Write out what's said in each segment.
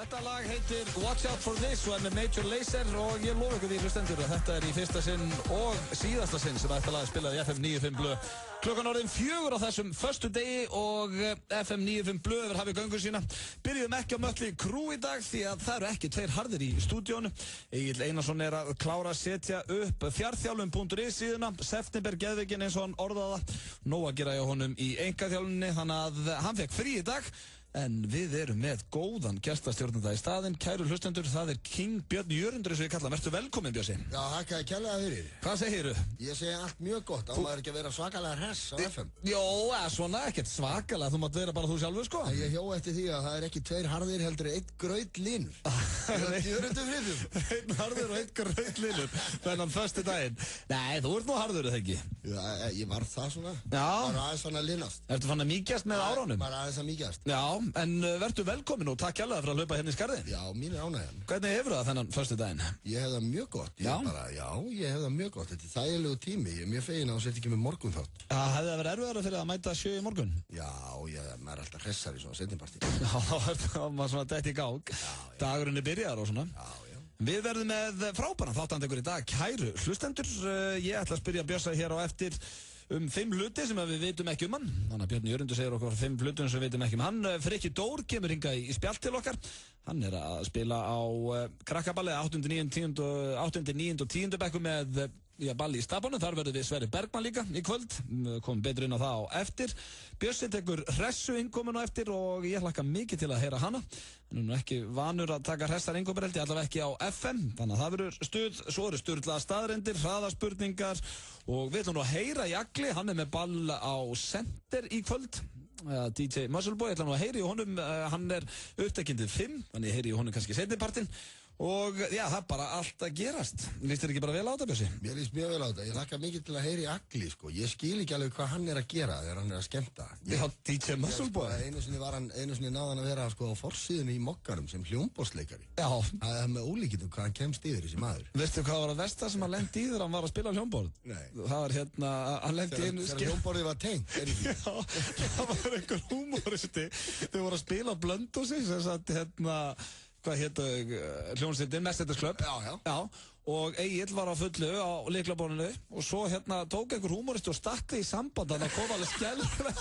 Þetta lag heitir Watch Out For This og er með Major Lazer og ég lofa ykkur því hlustendur að þetta er í fyrsta sinn og síðasta sinn sem þetta lag er spilað í FM 95 Blö. Klukkan orðin 4 á þessum föstu degi og FM 95 Blö hefur hafið göngu sína. Byrjuðum ekki á Mötley Crüe í dag því að það eru ekki tveir harðir í stúdíónu. Egill Einarsson er að klára að setja upp fjarþjálfun.is síðuna. September geðveikin eins og hann orðaða. Nóg að gera hjá honum í einkaþjálfunni þannig að hann fekk frí í dag. En við erum með góðan gestastjórnanda í staðinn, kæru hlustendur, það er King Björn Jörundur eins og ég kalla. Vertu velkominn, Björsi. Já, þakkaði kærlega fyrir. Hvað segirðu? Ég segi allt mjög gott, á maður ekki að vera svakalega hress á FM. Jó, svona ekkert svakalega, þú mátt vera bara þú sjálfur, sko. Ég hjó eftir því að það er ekki tveir harðir heldur einn grautlinur. Jörundur friðum. Einn harður og einn grautlinur, þennan föstu daginn. Nei, þú ert nú harður, eða ekki? Já, ég var það svona. Já. Bara aðeins svona að linast. Ertu fann að mýkjast með árunum? Bara aðeins að mýkjast. Já, en vertu velkomin og takk hérlega fyrir að hlaupa hérna í skarðin. Já, mín er ánægjan. Hvernig hefur það þennan föstu daginn? Ég hef það mjög gott. Ég hef það mjög gott. Þetta er þægilegu tími. Ég er mjög fegin að þú sért ekki með morgun þátt. Hefði það verið erfiðara fyrir að mæta 7 í morgun? Já, maður er alltaf hressar í svona seinniparti. Já, þá maður svona dætt í gang. Dagurinn er byrjar og svona. Já. Við verðum með frábæran þáttandekur í dag. Kæru hlustendur, ég ætla að spyrja Björsa hér á eftir 5 hluti sem við vitum ekki hann. Þannig að Björn Jörundur segir okkur 5 hlutum sem við vitum ekki hann. Frikki Dór kemur hingað í spjall til okkar. Hann er að spila á krakkaballi 8., 9. og 10. bekku með balli í Stabónu. Þar verður við Sverrir Bergmann líka í kvöld. Komum betur inn á það á eftir. Björsi tekur hressu innkomin á eftir og ég hlakka mikið til að heyra hana. Hann er nú ekki vanur að taka hressar innkomin held ég allavega ekki á FM. Þannig að það verður stuð, svo eru sturlaða staðreyndir, hraðaspurningar og við ætlum nú að heyra Jagli. Hann er með ball á Center í kvöld. DJ Muscleboy, ég ætla nú að heyri í honum, hann er upptekindið 5, þannig ég heyri í honum kannski seinnipartinn. Og já, það er bara allt að gerast. Líst þér ekki bara vel á þetta, Bjössi? Mér líst mjög vel á þetta. Ég hlakka mikið til að heyri Jagli, sko. Ég skil ekki alveg hvað hann er að gera þegar hann er að skemmta. Já, DJ Muscleboy. Einu sinni náði hann að vera sko á forsíðunni í Mokkanum sem hljómborðsleikari. Já. Það er með ólíkindum hvað hann kemst yfir þessi maður. Veistu hvað var að versta sem hann lendi í þegar hann var að spila hljómborð? Nei. Það var hann lendi í einu þegar hljómborðið var tengt, Já, það var einhver húmoristi. Þau voru að spila Blönduósi, sem sagt hvað hétu hljómsveitin, Mercedes-klöpp. Já. Og Egill var á fullu á lyklaborðinu og svo tók einhver húmoristi og stakk í samband þannig að kom alveg skjálfileg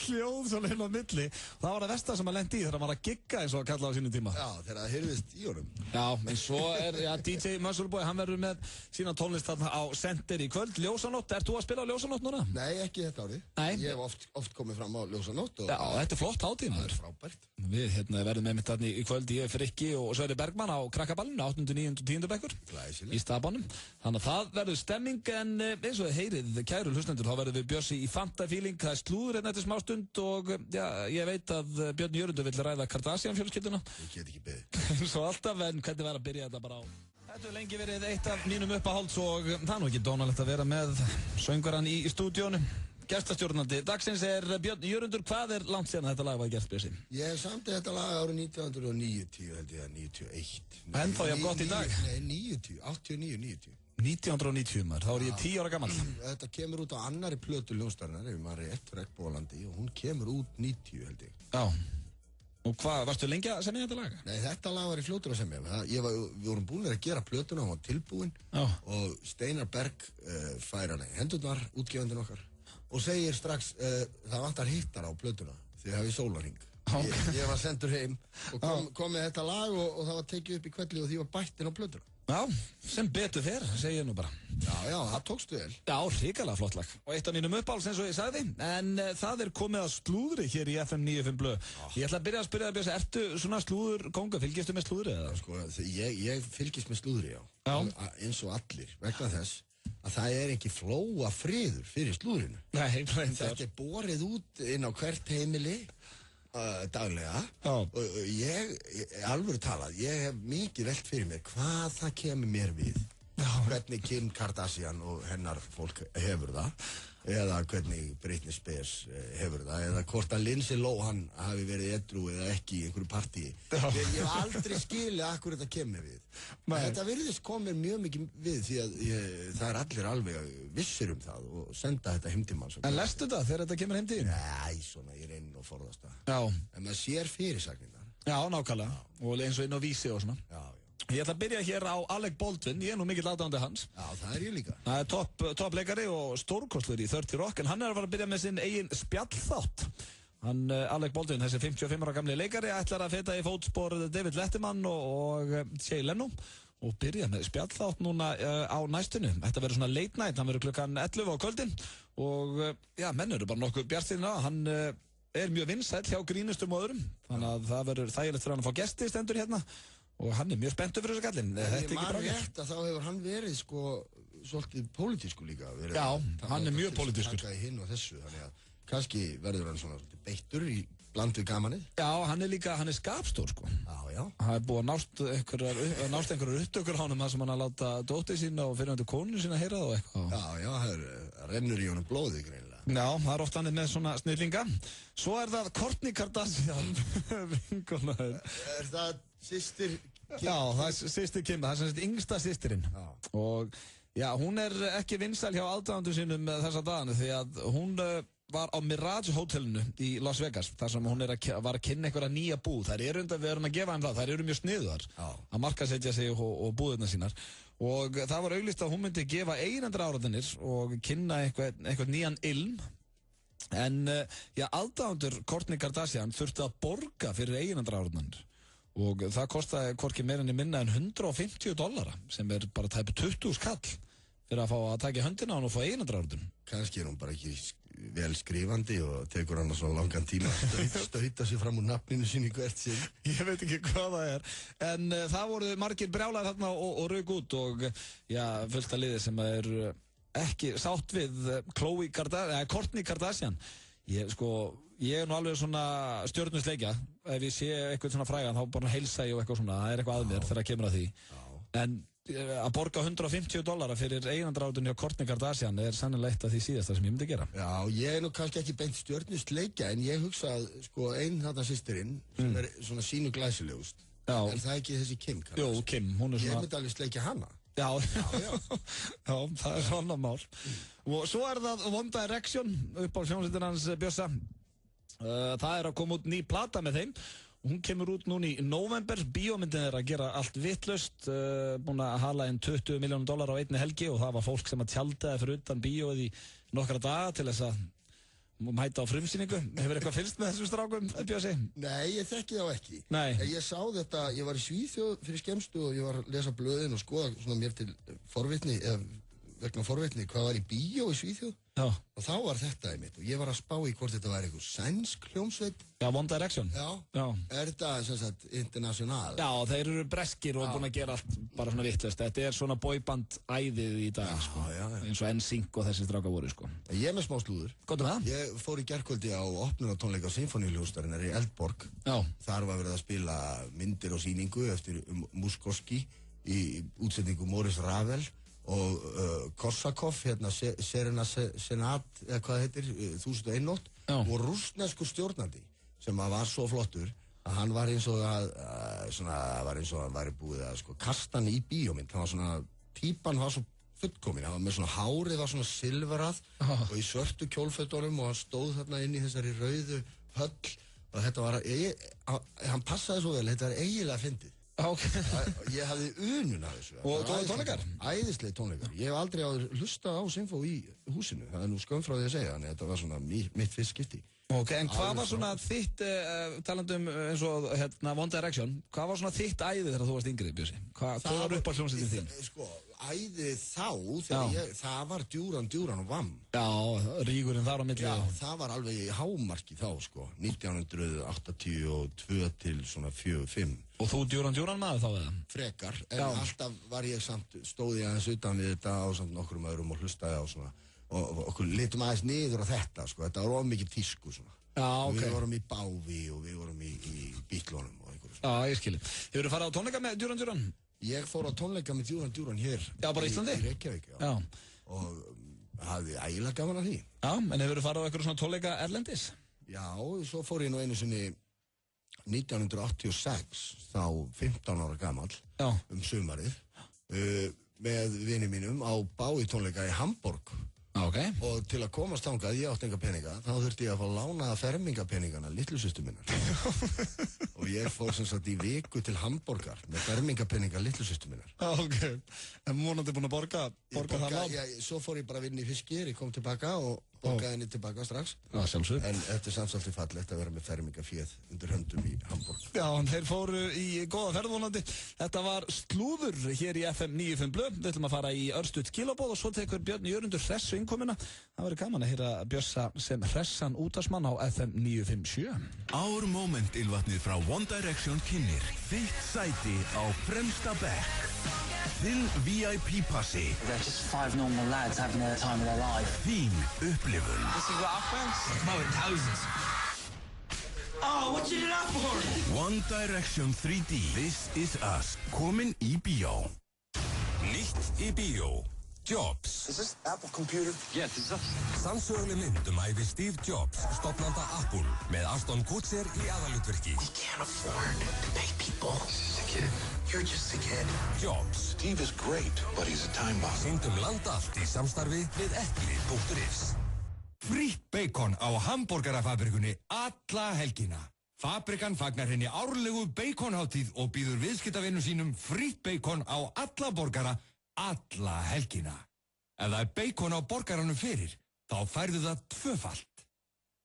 hljóð svona inn á milli. Það var að versta sem að lendi í þegar hann var að gigga eins og að kalla á sínum tíma. Já, þegar það heyrðist í honum. Já, en svo er DJ Muscleboy, hann verður með sína tónlist þarna á Center í kvöld. Ljósanótt, ert þú að spila á Ljósanótt núna? Nei, ekki þetta árið. Nei. Ég hef oft komið fram á Ljósanótt og já, þetta er flott hátíð. Það er frábært. Við verðum með mitt þarna í kvöld, ég, Frikki og Sverrir Bergmann á krakkaballinu 8., 9. og 10. bekkur í Stabónum. Þannig að það verður stemming en eins og þið heyrið, kæru hlustendur, þá verður við Björsi í Fanta Feeling. Það er slúður eftir smá stund og já, ég veit að Björn Jörundur vill ræða Kardashian fjölskylduna. Ég get ekki beðið. Svo alltaf, en hvernig verður að byrja þetta bara á? Þetta hefur lengi verið eitt af mínum uppáhalds og það er nú ekki dónalegt að vera með söngvaran í stúdíónu. Gestastjórnandi dagsins er Björn Jörundur. Hvað er langt síðan þetta lag var gert, Björsi? Ég samti þetta lag árið 1990, held ég, 91. En þá ég gott í dag? Nei, 90, 89, 90. 1990 maður, þá er ég 10 ára gammal. Þetta kemur út á annari plötu hljómsveitarinnar, ef maður rétt, Regnbogalandi, og hún kemur út 90, held ég. Já. Og hvað, varstu lengi að semja þetta lag? Nei, þetta lag var í fljótur að semja. Við vorum búin að gera plötuna, hún var tilbúin. Já. Og Steinar Berg fær hana í hendurnar, útgefandinn okkar, og segir strax, það vantar hittar á plötuna, því það hefði sólarhring. Ég var sendur heim og kom með þetta lag og það var tekið upp í kvelli og því var bættinn á plötuna. Já, sem betur fer, segi ég nú bara. Já, það tókstu vel. Já, hrikalega flott lag. Og eitt af mínum uppáhalds eins og ég sagði, en það er komið að slúðri hér í FM 95 Blö. Ég ætla að byrja að spyrja það, Björsi, ertu svona slúður konga, fylgistu með slúðri eða? Sko, ég fylgist með slúðri, já. Eins og allir, vegna þess að það er ekki flóa friður fyrir slúðrinu. Nei, þetta er borið út inn á hvert heimili daglega og ég alveg talað, ég hef mikið velt fyrir mér hvað það kemur mér við. Hvernig Kim Kardashian og hennar fólk hefur það eða hvernig Britney Spears hefur það eða hvort að Lindsay Lohan hafi verið edrú eða ekki í einhverju partíi. Ég hef aldrei skilið að hverju þetta kemur við. Þetta virðist komið mjög mikið við því að það er allir alveg vissir það og senda þetta heim til mann. En lestu það þegar þetta kemur heim til þín? Nei, svona ég reyni að forðast það. Já. En maður sér fyrirsagnirnar. Já, nákvæmlega. Og eins og inn á Vísi og svona. Já. Ég ætla að byrja hér á Alec Baldwin, ég nú mikill aðdáandi hans. Já, það ég líka. Það topp leikari og stórkostlur í 30 Rock, en hann að fara að byrja með sinn eigin spjallþátt. Alec Baldwin, þessi 55 ára gamli leikari, ætlar að feta í fótspor David Letterman og Jay Leno og byrja með spjallþátt núna á næstunni. Þetta verður svona late night, hann verður klukkan 11 á kvöldin og menn eru bara nokkuð bjartsýnir á. Hann mjög vinsæll hjá grínustum og öðrum, þannig að það verður þægilegt fyrir hann að fá gesti stendur hérna og hann mjög spenntur fyrir þessu kallinn. Ég man rétt að þá hefur hann verið svolítið pólitísku líka. Já, hann mjög pólitískur. Taka í hinn og þessu, þannig að kannski verður hann svona beittur í bland við gamanið. Já, hann er skapstór, sko. Já. Það búið að nást einhverjar upptökur á honum þar sem hann að láta dóttir sína og fyrrverandi konu sína heyra það og eitthvað. Já, það rennur í honum blóðið greinilega. Já, það er oft hann með svona snillinga. Svo er það Kourtney Kardashian, vinkonaður. Er það systir Kim? Já, það er systir Kim, það er sem sagt yngsta systirinn. Og hún er ekki vinsæl hjá aðdáendum sínum þessa dagana því að hún var á Mirage hótelinu í Las Vegas þar sem hún var að kynna einhverja nýja búð. Við erum að gefa þeim það, þær eru mjög sniðuðar að markaðsetja sig og búðirna sínar og það var auglýst að hún myndi gefa eigendaráriðanir og kynna eitthvað nýjan ilm en aðdáendur Kourtney Kardashian þurfti að borga fyrir eigendaráriðanir og það kostaði hvorki meira enn minna en $150 sem er bara tæpi 20 skall fyrir að fá að taka höndina á hann og fá eigendaráriðan. Kannski er hún bara ekki vel skrifandi og tekur hann svo langan tíma að stauta sig fram úr nafninu sín í hvert sinn. Ég veit ekki hvað það er. En það voru margir brjálæðir þarna og rauk út og fullt af liði sem er ekki sátt við Kourtney Kardashian. Ég er nú alveg svona stjörnusleikja. Ef ég sé eitthvað svona frægan þá bara heilsa ég og eitthvað svona. Það er eitthvað að mér þegar það kemur að því. En að borga $150 fyrir eigendaráriðun hjá Kourtney Kardashian er sennilega eitt af því síðasta sem ég myndi gera. Já, ég er nú kannski ekki beint stjörnusleikja en ég hugsa að einn þarna systirinn sem er svona sínu glæsilegust. Er það ekki þessi Kim? Jú, Kim, hún er svona... Ég myndi alveg sleikja hana. Já, það er svona mál. Og svo er það One Direction upp á hljómsveitina hans Bjössa. Það er að koma út ný plata með þeim. Hún kemur út núna í nóvember, bíómyndin er að gera allt vitlaust, búin að hala inn $20 million á einni helgi og það var fólk sem að tjaldaði fyrir utan bíóið í nokkra daga til þess að mæta á frumsýningu. Hefur eitthvað fylgst með þessum strákum, Bjössi? Nei, ég þekki þá ekki. Nei. Ég sá þetta, ég var í Svíþjóð fyrir skemmstu og ég var að lesa blöðin og skoða svona mér til forvitni, vegna forvitni, hvað var í bíó í Svíþjóð. Já. Og þá var þetta einmitt og ég var að spá í hvort þetta væri eitthvað sænsk hljómsveit. Já, One Direction. Já. Er þetta sem sagt international? Já, þeir eru breskir og búin að gera allt bara svona vitlaust. Þetta er svona boyband æðið í dag, sko. Já. Eins og NSYNC og þessi strákar voru, sko. Ég er með smá slúður. Góðum það? Ég fór í gærkvöldi á opnunartónleika á Sinfoníuhljómsveitarinnar í Eldborg. Já. Þar var verið að spila myndir og sýningu eftir Mussorgsky í útsetningu Maurice Ravel og Korsakov, Serena Senat, eða hvað það heitir, 1001 nótt, og rússneskur stjórnandi sem var svo flottur að hann var eins og hann væri búið að kasta hann í bíómynd. Hann var svona, típan var svo fullkomin, hann var með svona hárið var svona silfrað og í svörtu kjólfötunum og hann stóð þarna inn í þessari rauðu höll og þetta var, hann passaði svo vel, þetta var eiginlega fyndið. Ég hafði unun af þessu. Og tónleikar? Æðislega tónleikar. Ég hef aldrei hlustað á Sinfó í húsinu. Það er nú skömm frá því að segja, þannig að þetta var svona mitt fyrst skipti. Ok, en hvað var svona þitt, talandum eins og One Direction, hvað var svona þitt æði þegar þú varst yngri, Bjössi? Hvað var upp á hljómsveitin þín? Sko, æðið þá, þegar það var Djúran og Vamm. Já, rígurinn þar á milli. Já, það var alveg í hámarki þá, sko, 1982 til svona 4-5. Og þú Djúran maður þá eða? Frekar, en alltaf var ég samt, stóð ég aðeins utan við þetta á samt nokkrum öðrum og hlustaði á svona, og okkur litum aðeins niður á þetta, sko, þetta var of mikið tísku svona. Já, ok. Við vorum í Bávi og við vorum í Bítlónum og einhverju svona. Já, ég skilji. Hefur þú farið á tónleika með Djúran? Ég fór á tónleika með Djúran hér. Já, bara í Íslandi? Í Reykjavík, já. Og hafði ægilega gaman að því. Já, en hefur þú farið á einhverju svona tónleika erlendis? Já, svo fór ég nú einu sinni 1986, þá 15 ára gamall, sumarið, með vini mínum á Bávi tónleika í Hamborg. Okay. Og til að komast þangað, ég átti enga peninga, þá þurfti ég að fá lánaða fermingapeningana litlu systur minnar. Og og ég fór sem sagt í viku til Hamborgar með fermingapenninga litlusystur minnar. Ok, en vonandi búin að borga það lán? Svo fór ég bara að vinna í fiskir, ég kom tilbaka og borgaði henni tilbaka strax. Já, sjálfsög. En þetta er samsáltið fallegt að vera með fermingaféð undir höndum í Hamborg. Já, en þeir fóru í góða ferð vonandi. Þetta var slúður hér í FM 95 Blö. Við ætlum að fara í örstutt skilabóð og svo tekur Björn Jörundur hressu innkomuna. Það verður gaman að heyra Bjössa sem hressan útvarpsmann á FM 957. Our Moment ylvatnið frá One Direction kynnir þitt sæti á fremsta bekk. Þinn VIP-passi. They're just 5 normal lads having the time of their life. Þín upplifun. This is what happens? More than thousands. Oh, what you did that for? One Direction 3D. This is us. Komin í bíó. Nýtt í bíó. Jobs. Is this Apple computer? Yeah, this is us. Sannsöguleg mynd ævi Steve Jobs, stofnanda Apple, með Ashton Kutcher í aðalhlutverki. We can't afford to pay people. This is a kid. You're just a kid. Jobs. Steve is great, but he's a time bomb. Sýnd land allt í samstarfi við Epli.is. Frítt bacon á hamborgarafabrikunni alla helgina. Fabrikan fagnar henni árlegu baconhátíð og býður viðskiptavinum sínum frítt bacon á alla borgara alla helgina. Ef það bacon á borgaranum fyrir, þá færðu það tvöfalt.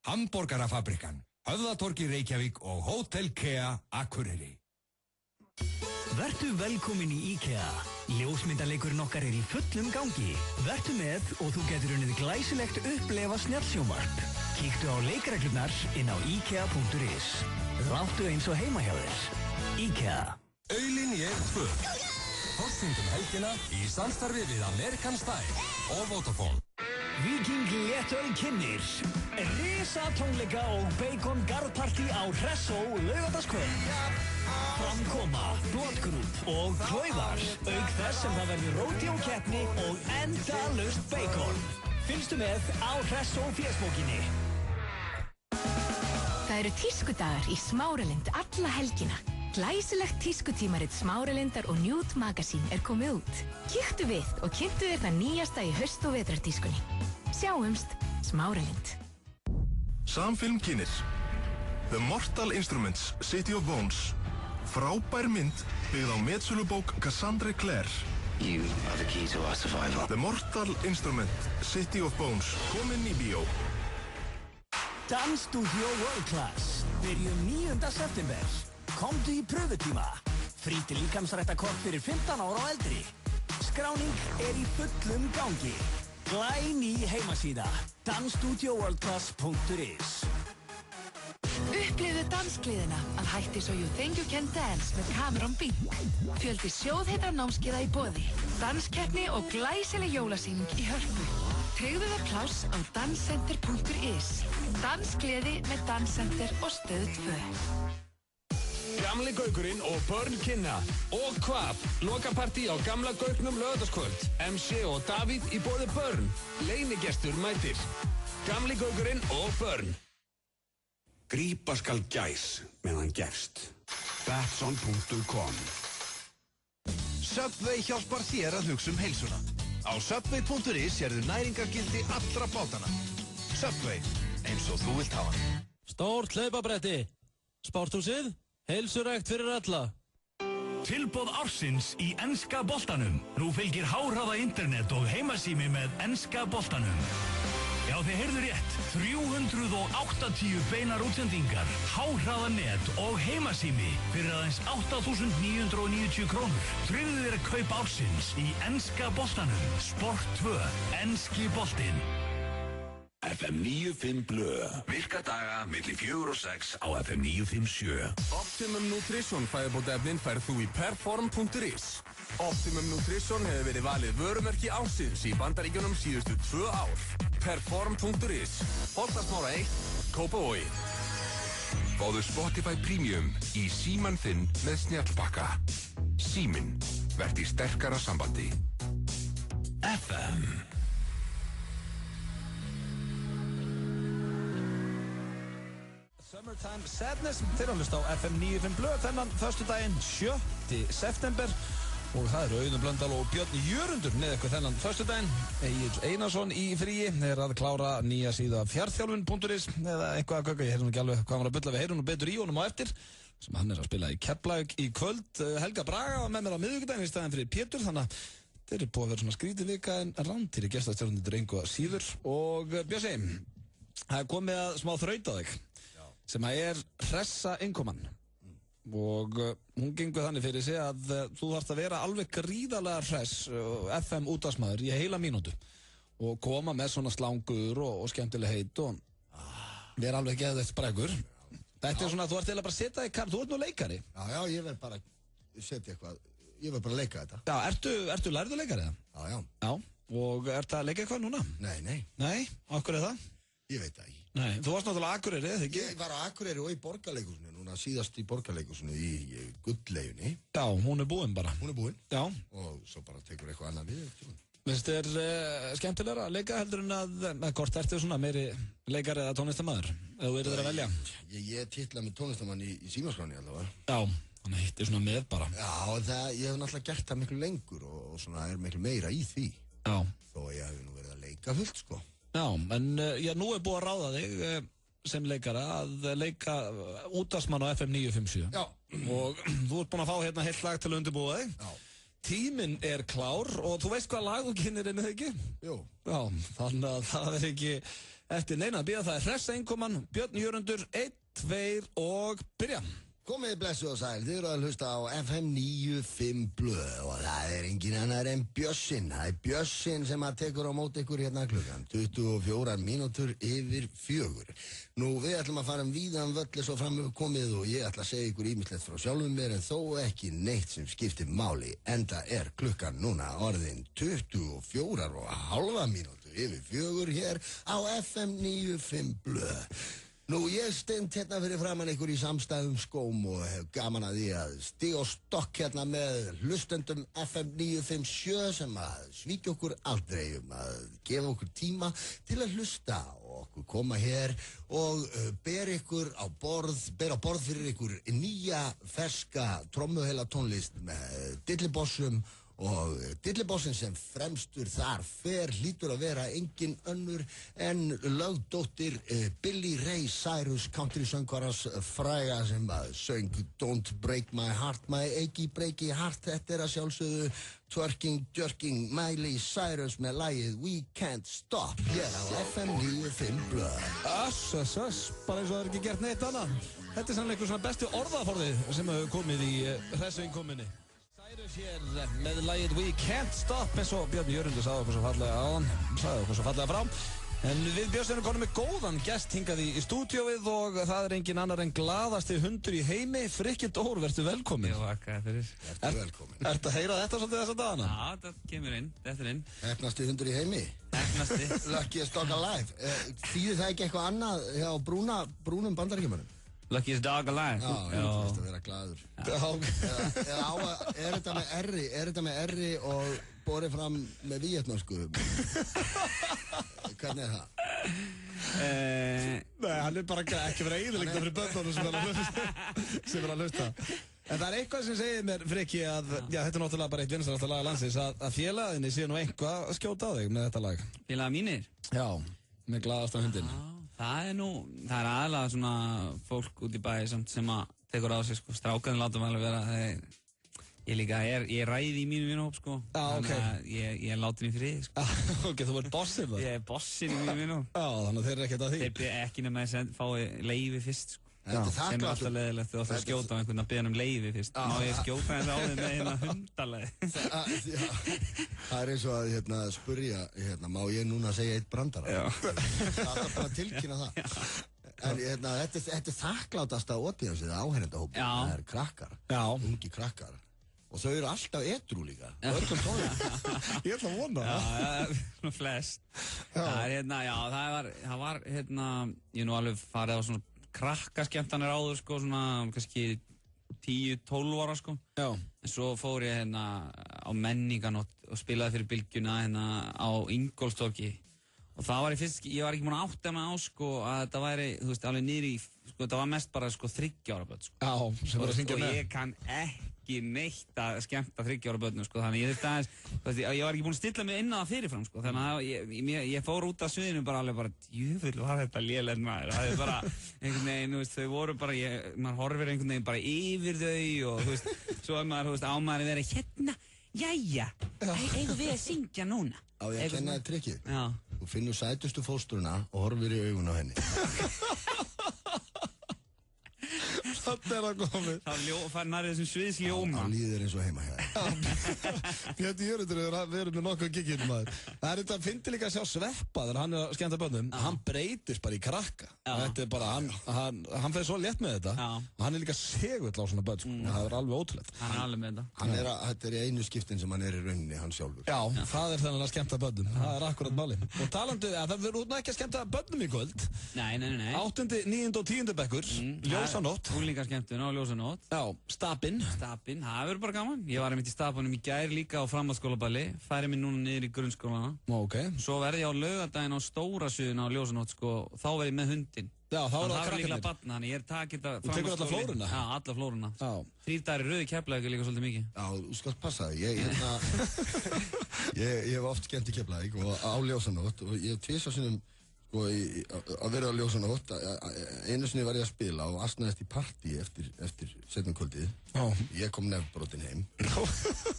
Hamborgarafabrikan, Höfðatorgi Reykjavík og Hótel Kea Akureyri. Vertu velkomin í IKEA. Ljósmyndaleikurinn okkar í fullum gangi. Vertu með og þú getur unnið glæsilegt upplefa snjallsjónvarp. Kíktu á leikreglurnar inn á IKEA.is. Láttu eins og heima hjá þér. IKEA. Aulinn ég 2. Forsýndum helgina í samstarfi við American Style og Vodafone. Viking Léttöl kynnir risatónleika og bacon garðparti á Hressó laugardagskvöld. Framkoma, Blótgrúp og Klaufar, auk þess sem það verður ródíókeppni og endalaust bacon. Fylgstu með á Hressó fésbókinni. Það eru tískudagar í Smáralind alla helgina. Glæsilegt tískutímarit Smáralindar og Nude Magazine er komið út. Kíktu við og kynntu þér það nýjasta í haust- og vetrartískunni. Sjáumst, Smáralind. Samfilm kynnir The Mortal Instruments, City of Bones. Frábær mynd byggð á metsölubók Cassandra Clare. You are the key to our survival. The Mortal Instrument, City of Bones. Komin í bíó. Dansstudio World Class. Byrjum 9. september. Komdu í pröfutíma. Frítt líkamsræktarkort fyrir 15 ára og eldri. Skráning er í fullum gangi. Glæný heimasíða. dansstudioworldclass.is. Upplifðu dansgleðina að hætti svo You Think You Can Dance með Cameron Bink. Fjöldi sjóðheitra námskeiða í boði. Danskeppni og glæsileg jólasýning í Hörpu. Tryggðu þér pláss á danscenter.is. Dansgleði með Danscenter og Stöð 2. Gamli Gaukurinn og Börn kynna. Og hvað? Lokapartí á Gamla Gauknum laugardagskvöld. MC og Davíð í boði Börn. Leynigestur mætir. Gamli Gaukurinn og Börn. Grípa skal gæs meðan gefst. Batson.com. Subway hjálpar þér að hugsa heilsuna. Á Subway.is sérðu næringargildi allra bátana. Subway, eins og þú vilt hafa. Stórt hlaupabretti. Sporthúsið, heilsurækt fyrir alla. Tilboð ársins í enska boltanum. Nú fylgir háhraða internet og heimasími með enska boltanum. Já, þið heyrðu rétt. 380 beinar útsendingar, háhraða net og heimasími fyrir aðeins 8.990 krónur. Tryggðu þér kaup ársins í enska boltanum. Sport 2, enski boltinn. FM 95 Blö. Virka daga milli 4 og 6 á FM 957. Optimum Nutrition fæðubótaefnin færð þú í perform.is. Optimum Nutrition hefur verið valið vörumerki ársins í Bandaríkjunum síðustu 2 ár. Perform.is. Holtasmára 1, Kópavogi. Fáðu Spotify Premium í símann þinn með snjallpakka. Síminn, verð í sterkara sambandi. FM. Summertime Sadness, þeir hlusta á FM 95 Blö þennan föstudaginn 7. september og það eru Auðun Blöndal og Björn Jörundur með eitthvað þennan föstudaginn. Egill Einarsson í fríi er að klára nýja síða fjarþjálfun.is eða eitthvað að gögga, ég heyrðum ekki alveg hvað hann var að bulla, við heyrum nú betur í honum á eftir. sem hann að spila í Keflavík í kvöld. Helga Braga var með mér á miðvikudaginn í staðinn fyrir Pétur, þannig að þetta er búið að vera svona skrítið vika en rántir í gestastjórnundur engu að síður. Og Bjössi, það er komið að smá þraut á þig sem að er hressa innkoman. Og hún gengur þannig fyrir sig að þú þarfst að vera alveg gríðarlega hress FM útvarpsmaður í heila mínútu og koma með svona slangur og skemmtileg heit og vera alveg geðveikt sprækur. Þetta er svona að þú ert eða bara að setja þig þú ert nú leikari. Já, ég verð bara að setja eitthvað, ég verð bara að leika þetta. Já, ertu lærður leikari það? Já, og ertu að leika eitthvað núna? Nei. Nei, okkur er það? Ég veit það ekki. Nei, þú varst náttúrulega á Akureyri, eða ekki? Ég var á Akureyri og í Borgarleikhúsinu, núna síðast í Borgarleikhúsinu í Gullleifunni. Já, hún er búin bara. Hún er búin? Já. Og svo bara tekur eitthvað annað við. Finnst þér skemmtilegra að leika heldur en að hvort ertu svona meiri leikari eða tónlistarmaður? Eða þú eru þeir að velja? Ég titla mig tónlistarmann í símaskráni allavega. Já, þannig hitt er svona með bara. Já, ég hef náttúrulega gert það miklu lengur og svona er miklu meira í því. Já. Þó ég hef nú verið að leika fullt, sko. Já, en nú er búið að ráða þig sem leikara að leika útvarpsmann á FM 957. Já. Og þú ert búin að fá hérna heilt lag til að undirbúa þig. Já. Tíminn er klár og þú veist hvað lag þú kynir inn, eða ekki? Jú. Já, þannig að það er ekki eftir neina að bíða. Það er hressa innkoman, Björn Jörundur, 1, 2 og byrja. Komið blessu og sæl, þið eru að hlusta á FM 95 blöð og það er engin annar en Bjössin. Það er Bjössin sem að tekur á móti ykkur hérna klukkan 24 mínútur yfir 4. Nú við ætlum að fara víðan völlu svo fram við komið og ég ætla að segja ykkur ýmislegt frá sjálfum mér en þó ekki neitt sem skiptir máli. Enda er klukkan núna orðin 24,5 mínútur yfir 4 hér á FM 95 blöð. Nú, ég stend hérna fyrir framan ykkur í samstæðum skóm og hef gaman að því að stíga á stokk hérna með hlustendum FM 957 sem að svíkja okkur aldrei að gefa okkur tíma til að hlusta og okkur koma hér og bera á borð fyrir ykkur nýja, ferska trommuheila tónlist með dillibossum og dillibossin sem fremstur þar fer hlýtur að vera engin önnur en lögdóttir Billy Ray Cyrus countrysöngvaras fræga sem að söng Don't Break My Heart, My Achy Breaky Heart. Þetta er að sjálfsögðu Twerking, Jerking, Miley Cyrus með lagið We Can't Stop hér á FM 95 blöð. Bara eins og það er ekki gert neitt annað. Þetta er sannlega eitthvað svona bestu orðaforðið sem hefur komið í hressu innkominni. Cyrus hér með lagið We Can't Stop eins og Björn Jörundur sagði okkur svo fallega frá. En við Björn erum konum með góðan gest hingað í stúdíóið og það er engin annar en glaðasti hundur í heimi. Frikki Dór, verður velkomin. Já, akka fyrir. Verður velkomin. Ertu að heyra þetta svolítið þessa dagana? Já, þetta kemur inn, þetta er inn. Hefnasti hundur í heimi? Hefnasti. Luckiest Dog Alive. Þýðir það ekki eitthvað annað hjá brúnum bandaríkjumönnum? Luckiest Dog Alive. Já, þú veist að vera glaður. Er þetta með R og borið fram með víetnamsku? Hvernig er það? Nei, hann er bara ekki verið eiginlega fyrir börnunum sem er að hlusta. En það er eitthvað sem segir mér, Frikki, að þetta er náttúrulega bara eitt vinsælasta lag landsins, að félaginni sé nú eitthvað að skjóta á þig með þetta lag. Félaga mínir? Já, með glaðasta hundin. Það er aðalega svona fólk út í bæ sem að tekur á sig, sko, strákarnir láta mig alveg vera, ég ræði í mínu vinahóp, sko, þannig að ég láti mig frið, sko. Ok, þú ert bossinn það? Ég er bossinn í mínu vinahóp. Já, þannig að þeir eru ekkert að því? Þeir byrja ekki nema að fái leyfi fyrst, sko. Þetta er sem er alltaf leiðilegt, þú ætti að skjóta á einhvern að biðja um leyfi fyrst. Má ég skjóta hans á þig með hérna hundalegi? Það er eins og að spurja, má ég núna segja eitt brandara? Það er bara að tilkynna það. En þetta er þakklátasta audiensið áheyrendahópur. Það er krakkar, ungi krakkar. Og þau eru alltaf edrú líka. Öllum tónum. Ég ætla að vona það. Já, svona flest. Það var, ég nú alveg farið á svona krakkaskemmtanir áður, sko, svona kannski 10-12 ára, sko. Já. En svo fór ég á menninganótt og spilaði fyrir Bylgjuna á Ingólfstorgi. Og það var ég var ekki múin að átta mig á, sko, að þetta væri, þú veist, alveg niður í, sko, þetta var mest bara, sko, 30 ára börn, sko. Já, sem var að syngja með. Og ég kann ekki ekki neitt að skemmta 30 ára börnum, sko, þannig ég þurfti aðeins, ég var ekki búinn að stilla mig inn á það fyrirfram, sko, þannig að ég fór út af sviðinu alveg bara, djöfull var þetta lélegt maður, það er bara, einhvern veginn, þú veist, þau voru bara, maður horfir einhvern veginn bara yfir þau og, þú veist, svo maður, þú veist, ámaður að vera hérna, jæja, eigum við að syngja núna. Á ég að kenna þér trikkið? Já. Þú finnur sætustu fóstruna og horfir í augun á henni. Þetta er að komið. Þá fær nærið þessum sviðsljóma. Það líður eins og heima hér. Björn Jörundur við erum með nokkuð gigginn maður. Það er þetta að fyndi líka að sjá Sveppa þegar hann er að skemmta börnum. Hann breytist bara í krakka. Þetta er bara, hann fer svo létt með þetta. Og hann er líka segull á svona börn, sko. Það er alveg ótrúlegt. Hann er alveg með þetta. Þetta er í einu skiptin sem hann er í rauninni, hann sjálfur. Já, það er þennan að skemmta börnum. Það er akkurat máli. Og talandi, það verður út ekki að skemmta börnum í kvöld. Nei. 8., 9. og 10. bekkur, Ljósanótt. Skemmtun á Ljósanótt. Já, Stapinn, það verður bara gaman. Ég var einmitt í Stapanum í gær líka á framhaldsskólaballi, færi mig núna niður í grunnskólana. Svo verði ég á laugardaginn á stóra sviðinu á Ljósanótt, sko, þá verði ég með hundinn. Já, þá er það krakkarnir. Líklega barna, þannig ég takið þetta framhaldsskóli. Þú tekur alla flóruna? Já, alla flóruna. 3 dagar í röðu Keflavík líka svolítið mikið. Já, þú skalt passa það. Ég hef oft skemmt í Keflavík og á Ljósanótt og ég hef tvisvar sinnum að vera á Ljósanótt. Einu sinni var ég að spila og asnaðist í partí eftir seinna kvöldið. Ég kom nefnbrotin heim.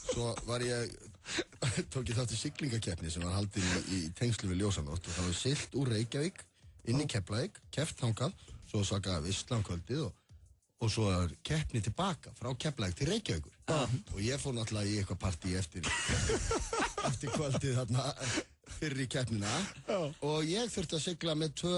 Svo var tók ég þátt í siglingakeppni sem var haldin í tengslu við Ljósanótt og það var siglt úr Reykjavík inn í Keflavík, keppt þangað, svo sakaði Vissla kvöldið og svo er keppni tilbaka frá Keflavík til Reykjavíkur. Og ég fór náttúrulega í eitthvað partí eftir kvöldið þarna fyrir í keppnina og ég þurfti að sigla með 2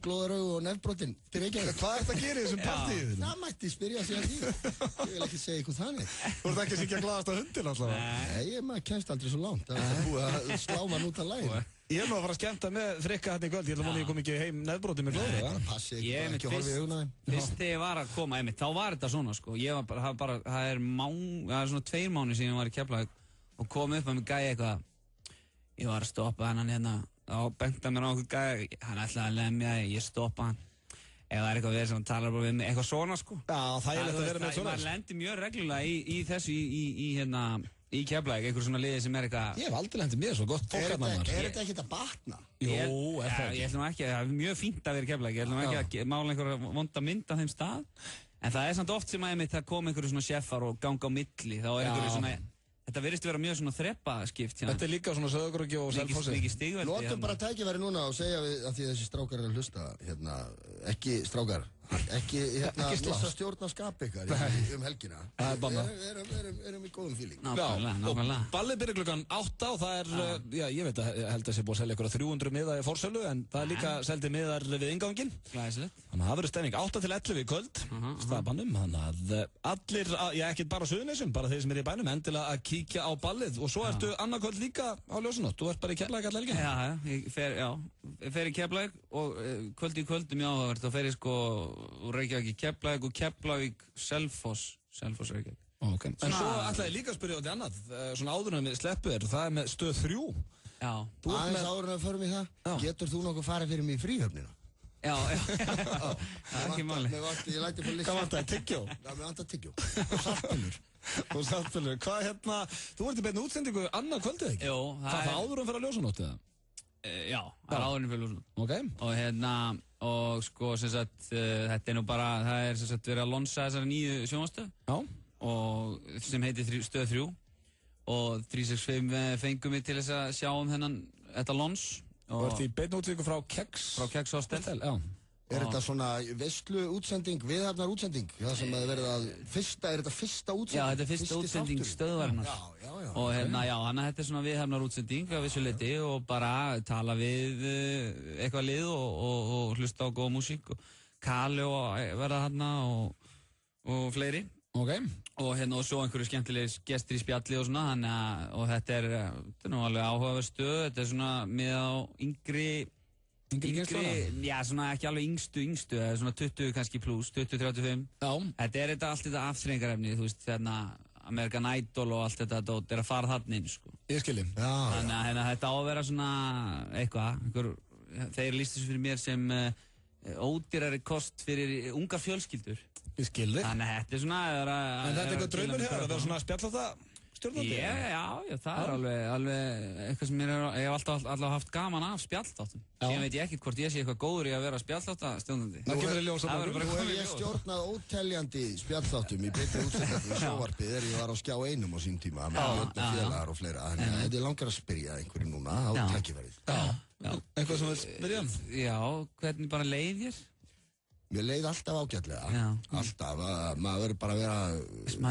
glóðaraugu og nefnbrotin til Reykjavík. Hvað ert að gera í þessum partíu? Það mætti spyrja sig að því. Ég vil ekki segja ykkur þannig. Þú ert ekki að syngja glaðast á hundin alltaf? Nei, maður kemst aldrei svo langt. Það er búið að slá mann út af læginu. Ég er nú að fara að skemmta með Frikka hérna í kvöld. Ég held að ég kom ekki heim nefnbrotin með glóður. Nei, passi ekki að horfa í auguna þeim. Fyrst þegar ég var að koma, þá var þetta svona, sko. Það er svona 2 mánuðir síðan ég var í Keflavík og kom upp að mig gæja eitthvað. Ég var að stoppa hann hérna og benda mér á okkur gæja. Hann ætlaði að lemja, ég stoppa hann. Ef það er eitthvað við sem talar bara við mig, eitthvað svona, sko. Já, það er að vera með svona. Maður lendir mjög reglulega í þessu í Keflavík, einhver svona liði sem er eitthvað. Ég hef aldrei lendið mér svo gott fólk að mannar. Er þetta ekkert að batna? Jú, er það ekki? Ég ætlum ekki, það er mjög fínt að vera í Keflavík. Ég ætlum ekki að mála einhverja vonda mynd af þeim stað. En það er samt oft sem að það kom einhverju svona sjeffar og ganga á milli. Þá er einhverju svona, þetta virðist vera mjög svona þrepaskipt. Þetta er líka svona Sauðárkróki og Selfossi. Mikið stigveldi. Notum bara tækifæri núna og segja við, af því þessi strákar er að hlusta, ekki strákar, ekki missa stjórn á skap ykkar helgina. Það er banna. Erum í góðum fíling. Nákvæmlega. Og ballið byrjar klukkan 8 og það er, ég veit að held að það sé búið að selja ykkur 300 miða í forsölu en það er líka seldi miðar við innganginn. Glæsilegt. Þannig að það verður stefning 8 til 11 í kvöld, Stapanum. Þannig að allir, ekki bara á Suðurnesjum, bara þeir sem eru í bænum, endilega að kíkja á ballið. Og svo ertu annað kvöld líka á Ljósanótt. Þú ert bara í Keflavík alla helgina. Ég fer í Keflavík og kvöld í kvöldum ég áhugavert. Þá fer ég sko úr Reykjavík í Keflavík og Keflavík Selfoss Reykjavík. Okay. En svo ætlaði ég líka að spyrja á þetta annað, svona áður en við sleppu þér, það er með stöð 3. Já. Aðeins áður en við förum í það, getur þú nokkuð farið fyrir mig í fríhöfnina? Já. Það er ekki máli. Ég læti fyrir lista. Hvað vantaði, tyggjó? Já, mér vantaði tyggjó. Og saltpillur. Hvað þú ert í beinni útsendingu annað kvöldið ekki? Jú. Það áður en fyrir að Ljósanótt eða? Já, það er áður en fyrir Ljósanótt. Ok. Og sko, sem sagt, þetta er nú bara, það er sem sagt verið að lonsa þessari nýju sjónvarpsstöð. Já. Og sem heitir stöð 3. Og 365 fengum við til þess að sjá þetta lons. Og ert í beinni útsendingu frá Kex Hostel. Já. Er þetta svona veislu útsending, viðhafnar útsending? Það sem að verða er þetta fyrsta útsending? Já, þetta er fyrsta útsending stöðvarinnar. Já. Og þannig að þetta er svona viðhafnar útsending af vissu leyti og bara tala við eitthvað lið og hlusta á góða músík og Kali og verða þarna og fleiri. Ok. Og svo einhverju skemmtilegir gestir í spjalli og svona, og þetta er nú alveg áhugaverð stöð, þetta er svona með á yngri, já, svona ekki alveg yngstu, það er svona 20 kannski pluss, 20-35. Já. Þetta er allt þetta afþreyingarefni, þú veist, American Idol og allt þetta er að fara þarna inn, sko. Ég skilji. Þannig að þetta á að vera svona eitthvað, þeir lýstu þessu fyrir mér sem ódýrari kost fyrir ungar fjölskyldur. Ég skil þig. Þannig að þetta svona... En þetta eitthvað draumur hér, að vera svona spjallþátta stjórnandi? Já, það alveg eitthvað sem ég hef alltaf haft gaman af spjallþáttum. Síðan veit ég ekkert hvort ég sé eitthvað góður í að vera spjallþáttastjórnandi. Það kemur í ljós á morgun. Nú hef ég stjórnað óteljandi spjallþáttum í beinni útsendingu í sjónvarpið þegar ég var á Skjá 1 á sín tíma með félagar og fleira. Þannig að þetta langar að spyrja einhverju núna á tækifærið. Eitthvað sem við spyrjum? Já, hvernig bara leið þér? Mér leið alltaf ágætlega, alltaf, maður verður bara að vera, búin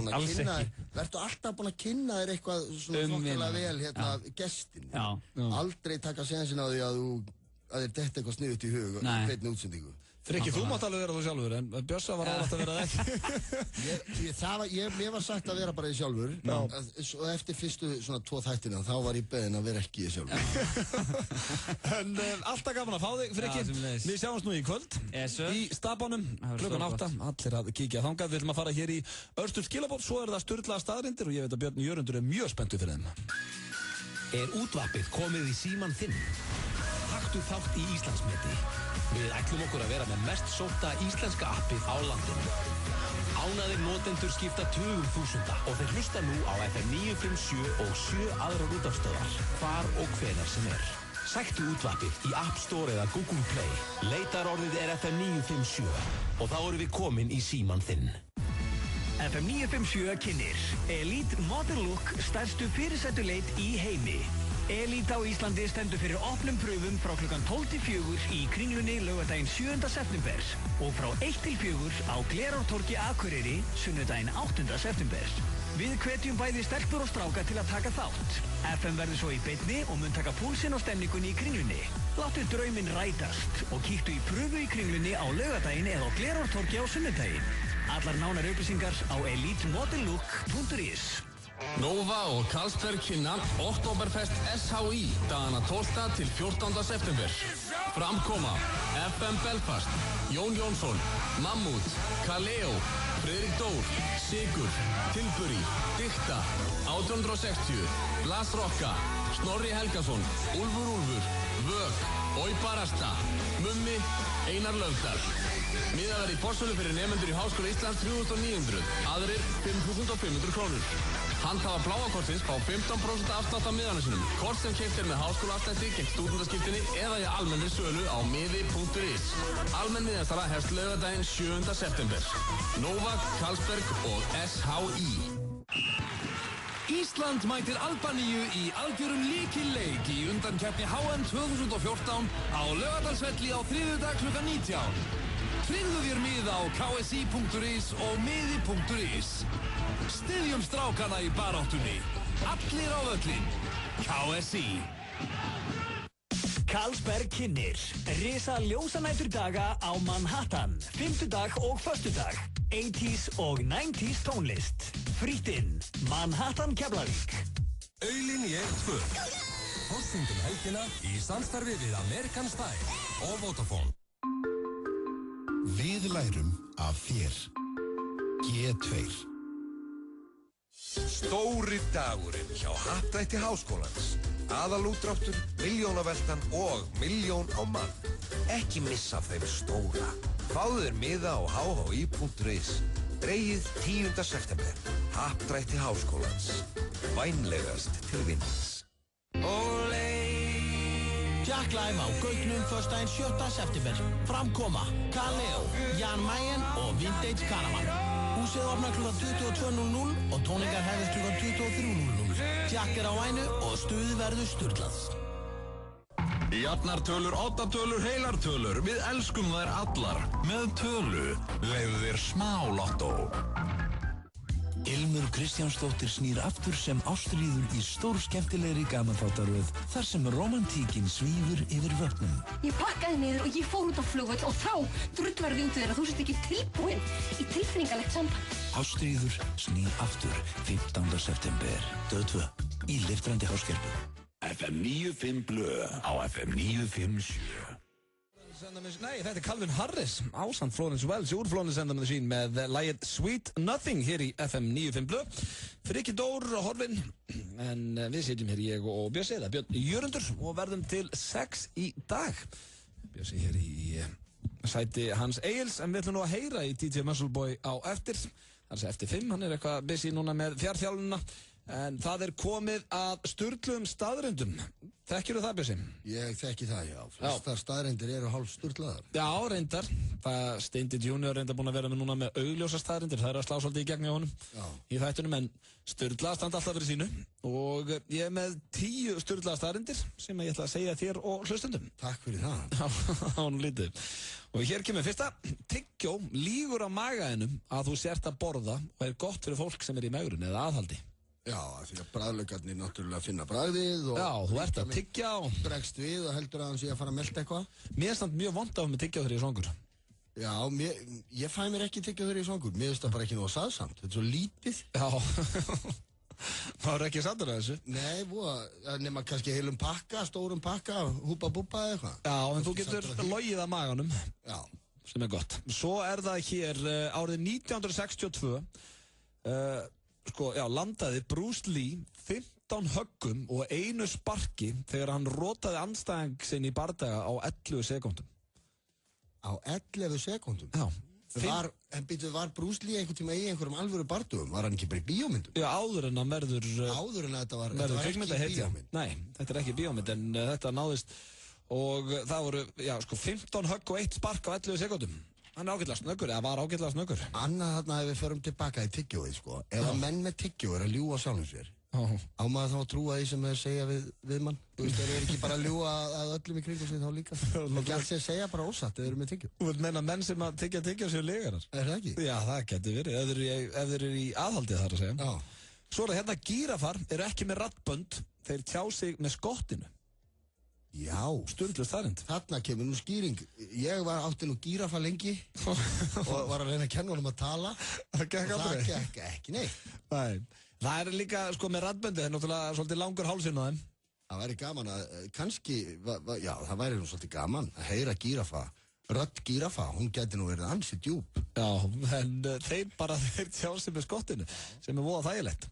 að kynna, verður alltaf búin að kynna þér eitthvað svona þokkalega vel, gestin, aldrei taka sénsinn á því að þér detta eitthvað sniðut í hug, hvernig útsendingu. Frikki, þú mátt alveg vera þú sjálfur, en Bjössa var álægt að vera það ekki. Mér var sagt að vera bara því sjálfur, og eftir fyrstu svona 2 þættina, þá var ég beðinn að vera ekki því sjálfur. En alltaf gaman að fá þig, Frikki. Við sjáumst nú í kvöld, í Stabanum, klukkan 8. Allir að kíkja þangað. Við ætlum að fara hér í Örstuð skilaboð, svo það sturlaða staðreyndir og ég veit að Björn Jörundur mjög spenntur fyrir þeim. Útvarpið komið í síman þinn? Taktu þátt í Íslandsmeti. Við ætlum okkur að vera með mest sótta íslenska appið á landinu. Ánægðir notendur skipta tugum þúsunda og þeir hlusta nú á FM 957 og 7 aðrar útvarpsstöðvar, hvar og hvenær sem er. Sæktu útvarpið í App Store eða Google Play. Leitarorðið er FM 957 og þá erum við komin í síman þinn. FM 957 kynnir Elite Model Look stærstu fyrirsætuleit í heimi. Elite á Íslandi stendur fyrir opnum pröfum frá klukkan 12 til 4 í Kringlunni laugardaginn 7. september og frá 1 til 4 á Glerártorgi Akureyri sunnudaginn 8. september. Við hvetjum bæði stelpur og stráka til að taka þátt. FM verður svo í beinni og mun taka púlsinn og stemningunni í Kringlunni. Láttu drauminn rætast og kíktu í pröfu í Kringlunni á laugardaginn eða á Glerártorgi á sunnudaginn. Allar nánar upplýsingar á elitemodellook.is. Nova og Carlsberg kynna Oktoberfest SHI dagana 12. til 14. september. Framkoma FM Belfast, Jón Jónsson, Mammut, Kaleo, Friðrik Dór, Sigur, Tilbury, Dikta, 1860, Blas Rokka, Snorri Helgason, Úlfur, Vög, Oi Barasta, Mummi, Einar Löfdal. Miðaverð í forsölu fyrir nefnendur í Háskóla Íslands 3.900, aðrir 5.500 krónur. Handhafa bláakortins fá 15% afslátt af miðana sinum. Kort sem keypt er með háskólaafslætti gegn stúdendaskiptinni eða í almennri sölu á miði.is. Almenn miðastala hefst laugardaginn 7. september. Nova, Carlsberg og SHI. Ísland mætir Albaníu í algjörum lykilleik í undankeppni HM 2014 á Laugardalsvelli á þriðjudag klukkan 19. Tryggðu þér miða á ksi.is og miði.is. Styðjum strákana í baráttunni. Allir á völlin. KSI. Carlsberg kynnir risa ljósanætur daga á Manhattan, fimmtudag og föstudag, 80s og 90s tónlist. Frítt inn, Manhattan Keflavík. Aulinn ég 2. Hostingum helgina í samstarfi við American Style og Vodafone. Við lærum af þér. G2. Stóri dagurinn hjá Happdrætti Háskólans. Aðalútdráttur, milljónaveltan og milljón á mann. Ekki missa þeim stóra. Fáðu þér miða á hhi.is. Dregið 10. september. Happdrætti Háskólans. Vænlegast til vinnings. Jack Lime á Gaugnum föstudaginn 7. september. Framkoma, Kaleo, Jan Mayen og Vintage Caravan. Húsið opnar klukkan 22.00 og tónleikar hefðist klukkan 23.00. Jack er á vænu og stuði verður sturlað. Jafnartölur, oddatölur, heilartölur, við elskum þær allar. Með tölu, leyfðu þér smá lottó. Ilmur Kristjánsdóttir snýr aftur sem ástríður í stórskemmtilegri gamanþáttaröð þar sem romantíkin svífur yfir vötnum. Ég pakkaði niður og ég fór út á flugvöll og þá drullverði út þér að þú sért ekki tilbúinn í tilfinningalegt samband. Ástríður snýr aftur 15. september. Stöð 2 í Leiftrandi Háskerpu. FM 95 Blö á FM 957. Nei, þetta er Calvin Harris ásamt Florence Welch úr Florence and the Machine með lagið Sweet Nothing hér í FM 95 Blö. Frikki Dór horfinn, en við sitjum hér ég og Bjössi, eða Björn Jörundur og verðum til 6 í dag. Bjössi hér í sæti Hans Egils, en við ætlum nú að heyra í DJ Muscleboy á eftir. Það er eftir 5, hann er eitthvað busy núna með fjárþjálfunina. En það er komið að sturgluðum staðreyndum. Þekkirðu það, Bjössi? Ég þekki það, já. Flestar staðreyndir eru hálf sturglaðar. Já, reyndar. Það Steindi Junior reyndar búin að vera með núna með augljósa staðreyndir. Það er að slá svolítið í gegn hjá honum í þættunum, en sturglaða standa alltaf fyrir sínu. Og ég er með 10 sturglaða staðreyndir sem ég ætla að segja þér og hlustendum. Takk fyrir það. Það var nú lítið. Og hér kemur fyrsta. Tyggjó lýgur á magaðinum að þú sért að borða og er gott fyrir fólk sem er í megrun eða aðhaldi. Já, því að bragðlaugarnir náttúrulega finna bragðið og... Já, þú ert að tyggja og... Bregst við og heldur að hann sé að fara að melta eitthvað. Mér er samt mjög vond af með tyggja þegar ég er svangur. Já, ég fæ mér ekki tyggja þegar ég er svangur. Mér finnst það bara ekki nóg saðsamt. Þetta er svo lítið. Já, það er ekki sattur að þessu. Nei, nema kannski heilum pakka, stórum pakka, húpa búpa eða eitthvað. Já, en þú getur logið að maganum. Já. Sem er gott. Svo er það hér árið 1962. Landaði Bruce Lee 15 höggum og 1 sparki þegar hann rotaði andstæðing sinn í bardaga á 11 sekúndum. Á 11 sekúndum? Já. Var Bruce Lee einhvern tíma í einhverjum alvöru bardugum? Var hann ekki bara í bíómyndum? Já, áður en hann verður... Áður en þetta var ekki bíómynd? Nei, þetta er ekki bíómynd, en þetta náðist og það voru, 15 högg og 1 spark á 11 sekúndum. Hann er ágætlega snöggur, eða var ágætlega snöggur. Annað þarna ef við förum tilbaka í tyggjóið, Ef að menn með tyggjó er að ljúga sjálfum sér, á maður þá að trúa því sem þeir segja við mann. Þú veist, þeir eru ekki bara að ljúga að öllum í kringum sig þá líka. Ekki alls þeir segja bara ósatt, þeir eru með tyggjó. Þú vilt meina menn sem að tyggja séu legarar? Er það ekki? Já, það getur verið, ef þeir eru í aðhaldið þar að segja. Já. Svo er það hérna, gírafar eru ekki með raddbönd, þeir tjá sig með skottinu. Já. Sturlu staðreynd. Þarna kemur nú skýring. Ég átti nú gírafa lengi og var að reyna að kenna honum að tala. Það gekk ekki neitt. Nei. Það er líka, með raddböndi, það er náttúrulega svolítið langur hálsinn á þeim. Það væri gaman að, kannski, það væri nú svolítið gaman að heyra gírafa. Rödd gírafa, hún geti nú verið ansi djúp. Já, en þeir tjá sig með skottinu, sem er voða þægilegt.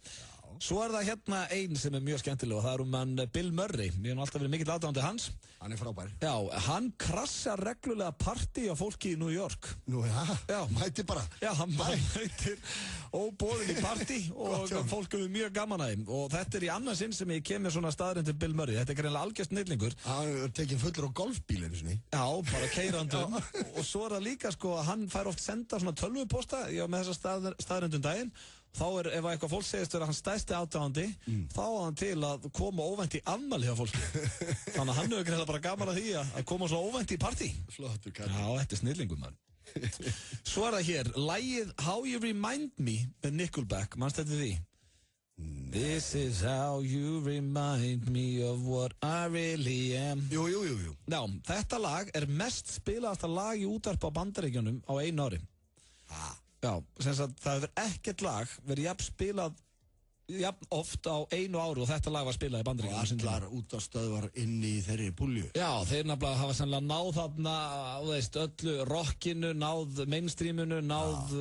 Svo er það hérna einn sem er mjög skemmtileg og það er mann Bill Murray. Við hefum alltaf verið mikill aðdáandi hans. Hann er frábær. Já, hann krassar reglulega partí á fólki í New York. Nú, já, mætir bara. Já, hann bara mætir óboðin í partí og fólk er mjög gaman að þeim. Og þetta er í annað sinn sem ég kemur svona staðurinn til Bill Murray. Þetta er greinlega algjörst snillingur. Hann er tekinn fullur á golfbílinu sinni. Já, bara keyrandum. Og svo er það líka, hann fær oft senda svona tölvuposta með þessa staðurinn daginn. Þá ef eitthvað fólk segist vera hans stærsti aðdáandi, þá á hann til að koma óvænt í afmæli hjá fólki. Þannig að hann hefur greinlega bara gaman að því að koma svo óvænt í partí. Flottur kall. Já, þetta er snillingum, mann. Svo er það hér, lagið How You Remind Me með Nickelback, mannst þetta því? This is how you remind me of what I really am. Jú. Já, þetta lag er mest spilaðasta lag í útvarp á Bandaríkjunum á 1 ári. Já, sem sagt, það hefur ekkert lag verið jafn spilað jafn oft á 1 ári og þetta lag var spilað í Bandaríkjunum. Og allar útastöðvar inn í þeirri púlju. Já, þeir nefnilega hafa sannlega náð þarna, þú veist, öllu rockinu, náð mainstreaminu, náð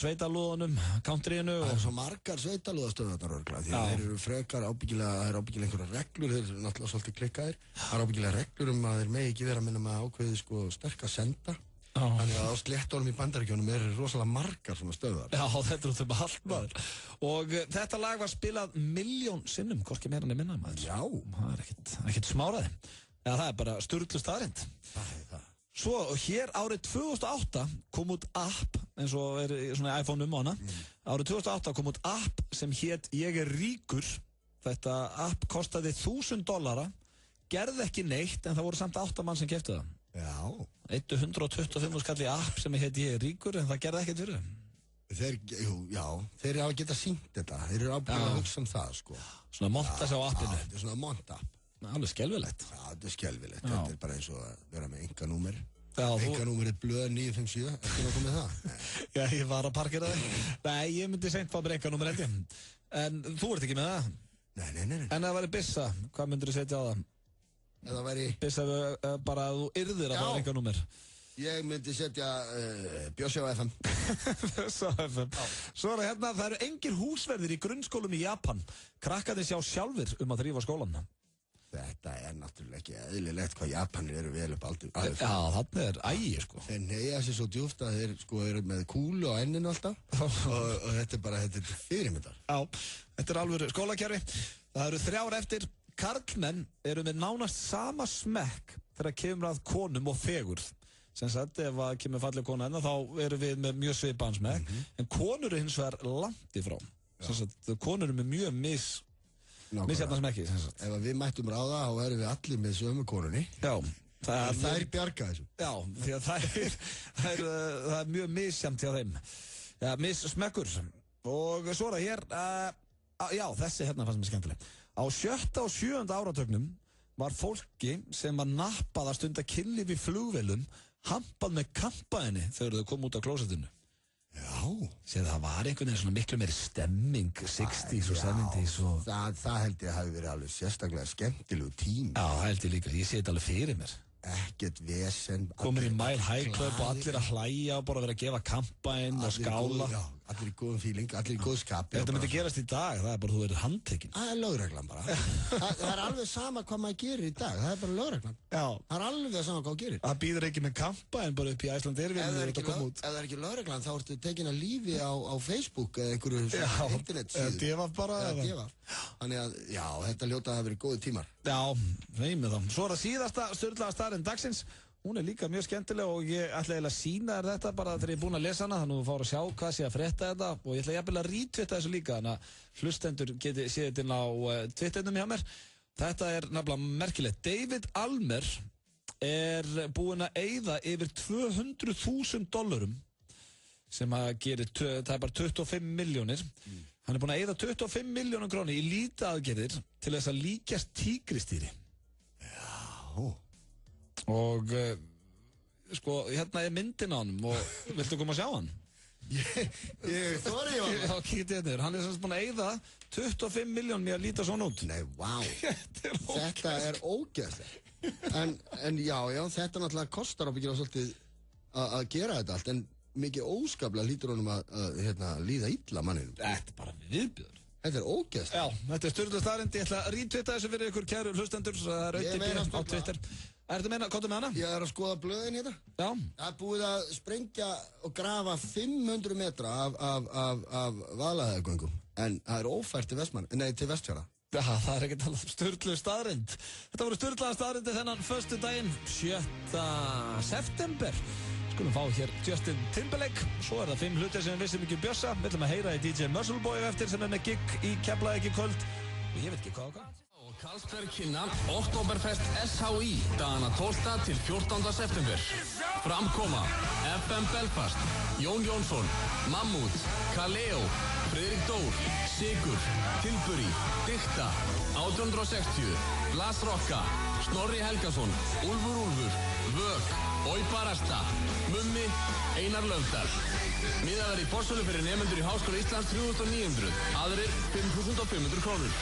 sveitalúðunum, countryinu. Það er svo margar sveitalúðastöðvarnar örgla, því þeir eru frekar ábyggilega, það er ábyggilega einhverja reglur, þeir eru náttúrulega svolítið klikkaðir. Það er ábyggilega reglur að þeir megi ekki vera að minna með ákveðið sterk að senda. Þannig að á sléttunum í Bandaríkjunum eru rosalega margar svona stöðar. Já, þetta er út allt maður. Og þetta lag var spilað 1.000.000 sinnum, hvorki meira en minna maður. Já. Það er ekkert smáraði. Já, það er bara sturlu staðreynd. Það er það. Svo hér árið 2008 kom út app, eins og er svona í iPhone-um á hana. Árið 2008 kom út app sem hét Ég er ríkur. Þetta app kostaði $1.000, gerði ekki neitt, en það voru samt 8 mann sem keyptu það. Já. 125 skall í app sem heiti Ég er ríkur, en það gerði ekkert fyrir þeim. Þeir hafa getað sýnt þetta. Þeir eru ábyggilega að hugsa það, Svona monta sig á appinu. Þetta er svona monta-app. Alveg skelfilegt. Já, þetta er skelfilegt. Þetta er bara eins og að vera með enganúmer. Enganúmerið blöð 957, ertu nokkuð með það? Já, ég var að parkera það. Nei, ég myndi seint fá mér enganúmer held ég. En þú ert ekki með það? Nei. En ef það væri byssa, hvað myndir þú setja á það? Eða væri... Byssa bara að þú yrðir að fá enganúmer. Ég myndi setja Bjössi á FM. Bjössi á FM. Svo er það hérna, það eru engir húsverðir í grunnskólum í Japan. Krakkarnir sjá sjálfur að þrífa skólanna. Þetta náttúrulega ekki eðlilegt hvað Japanir eru vel upp aldur. Já, þarna ægi, sko. Þeir neyja sér svo djúpt að þeir, sko, eru með kúlu á enninu alltaf og þetta er fyrirmyndar. Já, þetta alveg skólakerfi. Það eru 3 eftir. Karlmenn eru með nánast sama smekk þegar kemur að konum og fegurð. Sem sagt, ef að kemur falleg kona enna, þá erum við með mjög svipaðan smekk. En konur hins vegar langt ifrá. Sem sagt, konur eru með mjög misjafna smekki. Ef við mættum ráða, þá erum við allir með sömu konunni. Já. Það er bjarga þessu. Já, því að það er mjög misjafnt hjá þeim. Já, missmekkur. Og svo er það hér, já, þessi hérna fannst mér skemmtileg. Á 7. og 7. áratögnum var fólki sem var nappað að stunda kynlíf í flugvélum hampað með kampaðinni þegar þau kom út á klósettinu. Já. Sér það var einhvern veginn svona miklu meiri stemming 60s og 70s og... Það held ég hafi verið alveg sérstaklega skemmtilegu tími. Já, það held ég líka. Ég sé þetta alveg fyrir mér. Ekkert vesen. Komur í Mile High Club og allir að hlæja og bara vera að gefa kampaðinn og skála. Já, allir í góðum feeling, allir í góð skapi. Þetta myndi gerast í dag, það er bara þú verið handtekinn. Það er lögreglan bara. Það er alveg sama hvað maður gerir í dag, það er bara lögreglan. Já. Það er alveg sama hvað gerir. Það býður ekki með kampaðinn bara upp í Icelandair ef það er ekki lögreglan, þá ertu tekin að lífi á Facebook eða einhverju internetsíðu. Þannig að, já, þetta hljóta að hafa verið góði tímar. Já, reymið þá. Svo er það síðasta sturlaða staðreynd dagsins. Hún er líka mjög skemmtileg og ég ætla eiginlega að sína þér þetta bara þegar ég er búinn að lesa hana, þannig að þú fáir að sjá hvað sé að frétta þetta og ég ætla jafnvel að retweeta þessu líka, þannig að hlustendur geti séð þetta inn á Twitternum hjá mér. Þetta er nefnilega merkilegt. David Almer er búinn að eyða yfir $200,000 sem að gerir, það er bara 25 milljónir. Hann er búinn að eyða 25 milljónum krónur í lýtaaðgerðir til þess að líkjast tígristýri. Já. Og sko, hérna er myndin á honum og viltu koma að sjá hann? Ég þori á hann. Já, kíkti hérna yfir. Hann er semst búinn að eyða 25 milljónum í að líta svona út. Nei, vá. Þetta er ógeðslegt. En já, þetta náttúrulega kostar ábyggilega svolítið að gera þetta allt, en mikið óskaplega lítur honum að líða illa manninum. Þetta er bara viðbjöður. Þetta er ógeðslegt. Já, þetta er sturluð staðreynd. Ég ætla að retweeta þessu fyrir ykkur kæru hlustendur. Það er auðvitað á Twitter. Ertu meina, komdu með hana? Ég er að skoða blöðin hérna. Já. Það er búið að sprengja og grafa 500 metra af Vaðlaheiðargöngum. En það er ófært til Vestfjarða. Já, það er ekkert alveg sturluð staðreynd. Þetta voru sturlaða staðreyndi þennan föstudaginn, 7. september. Skulum fá hér Justin Timberlake. Svo er það 5 hlutir sem við vissum ekki Bjössa. Við ætlum að heyra í DJ Muscleboy eftir sem er með gig í Keflavík í kvöld. Og ég veit ekki hvað. Carlsberg kynna Oktoberfest SHI dagana 12. til 14. september. Framkoma FM Belfast, Jón Jónsson, Mammút, Kaleo, Friðrik Dór, Sigur, Tilbury, Dikta, 1860, Blas Rokka, Snorri Helgason, Úlfur Úlfur, Vög, Oi Barasta, Mummi, Einar Löfdal. Miðaverð í forsölu fyrir nefnendur í Háskóla Íslands 3.900, aðrir 5.500 krónur.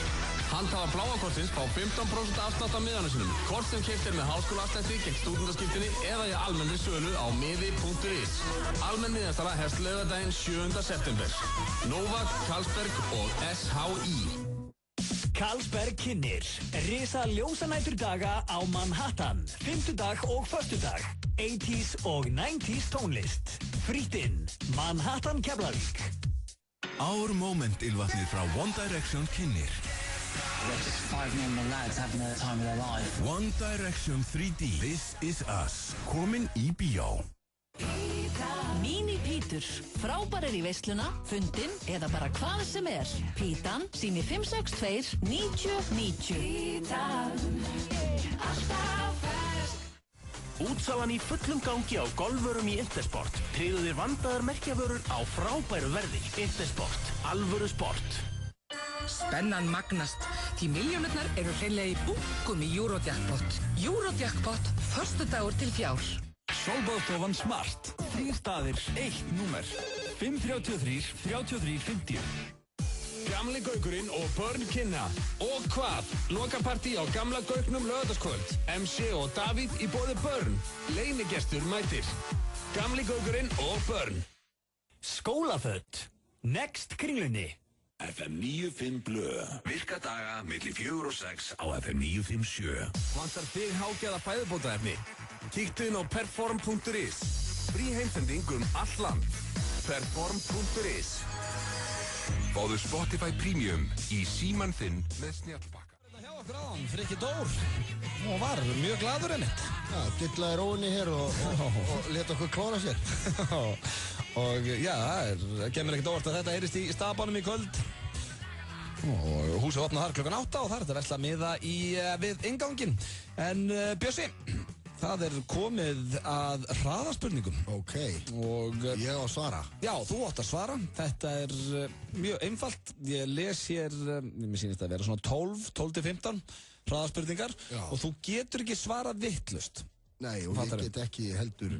Handhafa bláakortins fá 15% afslátt af miðanum sinum. Kort sem keypt er með háskólaafslætti gegn stúdendaskiptinni eða í almennri sölu á miði.is. Almenn miðastara hefst laugardaginn 7. september. Novak, Carlsberg og SHI. Carlsberg kynnir risa ljósanætur daga á Manhattan, 5. og 1. dag. 80s og 90s tónlist. Frítt inn, Manhattan Keflavík. Our Moment ylvatnið frá One Direction kynnir. We're just 5 normal lads having the time of their life. One Direction 3D. This is us. Komin í bíó. Mini Pítur. Frábærir í veisluna, fundin eða bara hvað sem er. Pítan, sími 562 90 90. Pítan, alltaf fersk. Útsalan í fullum gangi á golfvörum í Intersport. Tryggðu þér vandaðar merkjavörur á frábæru verði. Intersport. Alvöru sport. Spennan magnast, því milljónirnar eru hreinlega í bunkum í Eurojackpot. Eurojackpot, föstudagur til fjár. Sólbaðstofan Smart. 3 staðir, 1 númer. 533 33 50. Gamli Gaukurinn og Börn kynna. Og hvað? Lokapartí á Gamla Gauknum laugardagskvöld. MC og Davíð í boði Börn. Leynigestur mætir. Gamli Gaukurinn og Börn. Skólaföt. Next Kringlunni. FM 95 Blö. Virka daga milli 4 og 6 á FM 957. Vantar þig hágæða fæðubótaefni? Kíktu inn á perform.is. Frí heimsending all land. Perform.is. Fáðu Spotify Premium í síman þinn með snjallpakka. Hjá okkur áðan, Frikki Dór. Og var mjög gladur einmitt. Já, dillaði róinni hér og leta okkur klára sér. Og já, það kemur ekkert óvart að þetta heyrist í staðbánum í kvöld. Og húsið opnað þar klukkan 8 og það er þetta versla miða við innganginn. En Bjössi, það er komið að hraðaspurningum. Ok, og ég á að svara. Já, þú átt að svara. Þetta er mjög einfalt. Ég les hér, mér sýnist að vera svona 12-15 hraðaspurningar. Já. Og þú getur ekki svarað vittlust. Nei, og ég get ekki heldur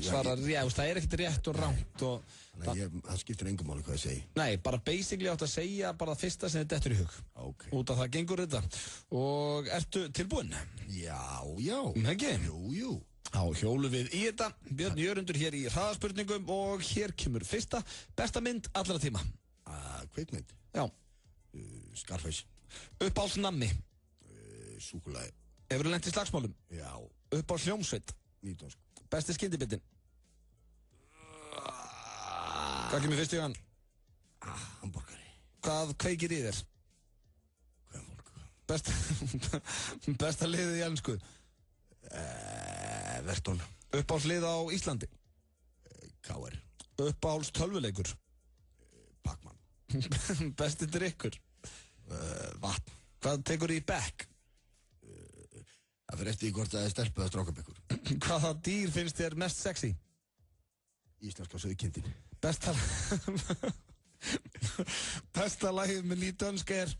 svarar, já, það er ekkert rétt og rangt og það skiptir engum máli hvað ég segi. Nei, bara basically átt að segja bara það fyrsta sem þetta dettur í hug. Ok. Út af það gengur þetta. Og ertu tilbúinn? Já, já. Ekki? Jú. Þá hjólum við í þetta. Björn Jörundur hér í hraðaspurningum og hér kemur fyrsta. Besta mynd allra tíma. Kvikmynd? Já. Scarface. Uppáhaldsnammi? Súkkulaði. Hefurðu lent í slagsmálum? Já. Uppáhalds hljómsveit? Nýdönsk. Besti skyndibitinn? Hvað kemur fyrst í hann? Hamborgari. Hvað kveikir í þér? Besta liðið í ensku? Verton. Uppáhaldslið á Íslandi? KR. Uppáhalds tölvuleikur? Pac-Man. Besti drykkur? Vatn. Hvað tekur í bekk? Það fyrir eftir hvort það er stelpu eða strákabekkur. Hvaða dýr finnst þér mest sexy? Íslenska sauðkindin. Besta lagið með nýdönsk er?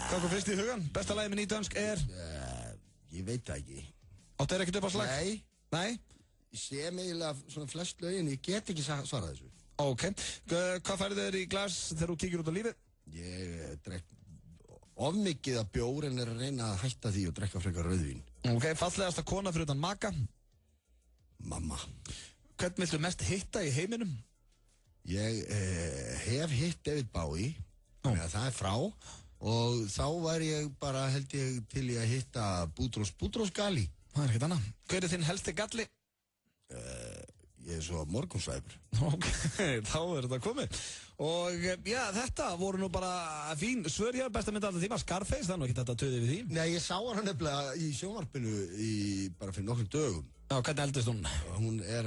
Hvað kom fyrst í hugan? Besta lagið með nýdönsk er? Ég veit það ekki. Áttu er ekkert upp á slag? Nei? Ég sé megilega svona flest lögin, ég get ekki svarað þessu. Ok. Hvað færðu þér í glas þegar þú kíkir út á lífið? Ég drekk of mikið af bjór en er að reyna að hætta því og drekka frekar rauðvín. Ok, fallegasta kona fyrir utan maka? Mamma. Hvern viltu mest hitta í heiminum? Ég hef hitt David Bowie, þannig að það er frá og þá var ég bara, held ég, til í að hitta Boutros Ghali. Það er ekkert annað. Hver er þinn helsti galli? Ég er svo morgunsvæfur. Ok, þá er þetta komið. Og já, þetta voru nú bara fín svör hér, besta mynd alltaf tíma, Scarface, það er nú ekki þetta töðið við því. Nei, ég sá hana nefnilega í sjónvarpinu bara fyrir nokkrum dögum. Já, hvernig eldist hún? Hún er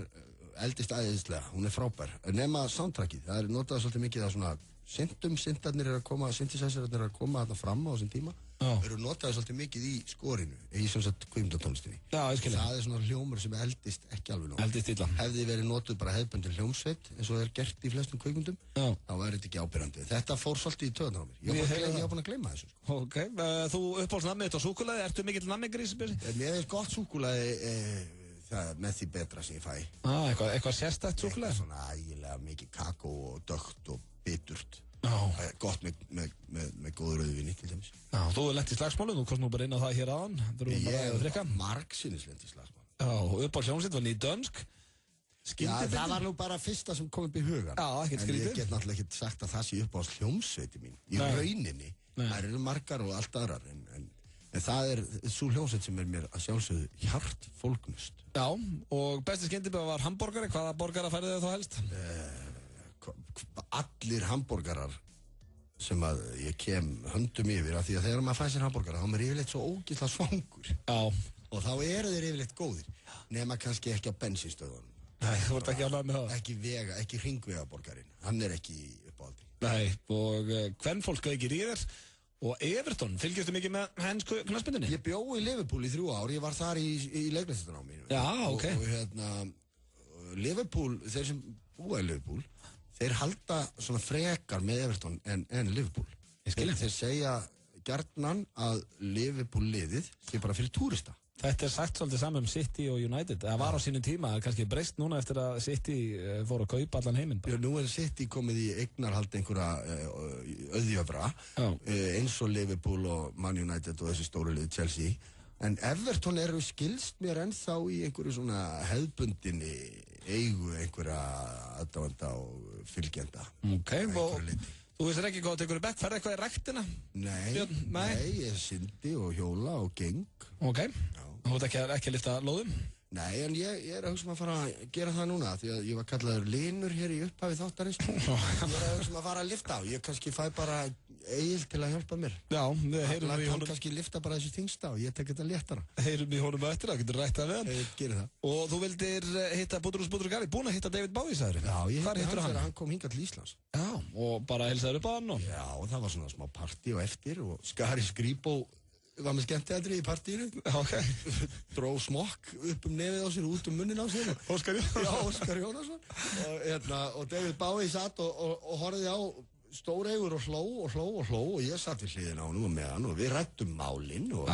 eldist æðislega, hún er frábær. Nema soundtrackið, það er notað svolítið mikið að svona syntarnir er að koma, synthesizerarnir er að koma þarna fram á þessum tíma. Það eru notaði svolítið mikið í skorinu, í sem sagt kvikmyndatónlistinni. Já, ég skilja. Það er svona hljómur sem eldist ekki alveg nóg. Eldist illa. Hefði verið notuð bara hefðbundin hljómsveit, eins og það er gert í flestum kvikmyndum, þá væri þetta ekki ábyrjandi. Þetta fór svolítið í töðunar á mér. Ég var búin að gleyma þessu. Ok, þú uppáhalds nammið þetta á súkkulaði, ertu mikill nammigrís? Mér er gott súkkulaði, það með því betra sem ég fæ. Eitthvað sérstætt súkkulaði? Svona ægilega mikið kakó og dögt og biturt. Gott með góður rauðvíni til dæmis. Já, þú er lent í slagsmálum, þú komst nú bara inn á það hér aðan. Ég er margsinnis lent í slagsmálum. Já, upp á hljómsveit var nýdönsk. Já, það var nú bara fyrsta sem kom upp í hugan. Já, ekkert skrítið. En ég get náttúrulega ekki sagt að það sé upp á hljómsveiti mín. Í rauninni, það eru margar og allt aðrar. En það er svo hljómsveit sem er mér að sjálfsögðu hjartfólgnust. Já, og besti skyndibita var hamborgari. Hvaða borgara færðu þau þá helst? Allir hamborgarar sem að ég kem höndum yfir af því að þegar maður fæ sér hamborgara þá er maður yfirleitt svo ógeðslega svangur. Já. Og þá eru þeir yfirleitt góðir nema kannski ekki á bensínstöðunum. Nei, þú ert ekki ánægð með það. Ekki hringvegaborgarinn, hann er ekki uppáhaldi. Nei, og kvenfólk kveikir í þér og Everton, fylgjastu mikið með hensku knattspyrnunni? Ég bjó í Liverpool í 3 ár, ég var þar í leiklistarnámi. Já, ok. Og Liverpool, þeir sem búa í Liverpool, þeir halda svona frekar með Everton en Liverpool. Þeir segja gjarnan að Liverpool liðið sé bara fyrir túrista. Þetta er sagt svolítið saman City og United. Það var á sínum tíma, það er kannski breyst núna eftir að City fór að kaupa allan heiminn. Já, nú er City komið í eignarhald einhverja auðjöfra, eins og Liverpool og Man United og þessi stóru lið Chelsea. En Everton eru skilst mér ennþá í einhverju svona hefðbundinni eigu einhverja aðdáenda og fylgjenda. Ok, og þú veist ekki hvað tekur í bekk, ferði eitthvað í ræktina? Nei, ég syndi og hjóla og geng. Ok, þú veit ekki að lifta lóðum? Nei, en ég er að hugsa að fara að gera það núna því að ég var kallaður Linur hér í upphafi þáttarins. Ég er að hugsa að fara að lifta á. Ég kannski fæ bara Egil til að hjálpa mér. Já, við heyrum í honum. Hann kannski lifta bara þessu þingsta og ég tek þetta léttara. Heyrum í honum eftir, það getur rætt það við hann. Ég gerir það. Og þú vildir hitta Budrús Gali, búin að hitta David Bowie, sagður? Já, ég hitti hann þegar hann kom hingað til Íslands. Já, og bara heilsaður upp á hann og... Já, og það var svona smá partí og eftir og Skari Skrýbó var með skemmtiætri í partíinu. Ok. Dró smokk upp nefið á sér, út munnin á sér. Óskar Jónasson. Já, Óskar Jónasson. Og David Bowie satt og horfði á Stóreigur og hló og ég satt við hliðina á honum og með hann og við rættum málinn og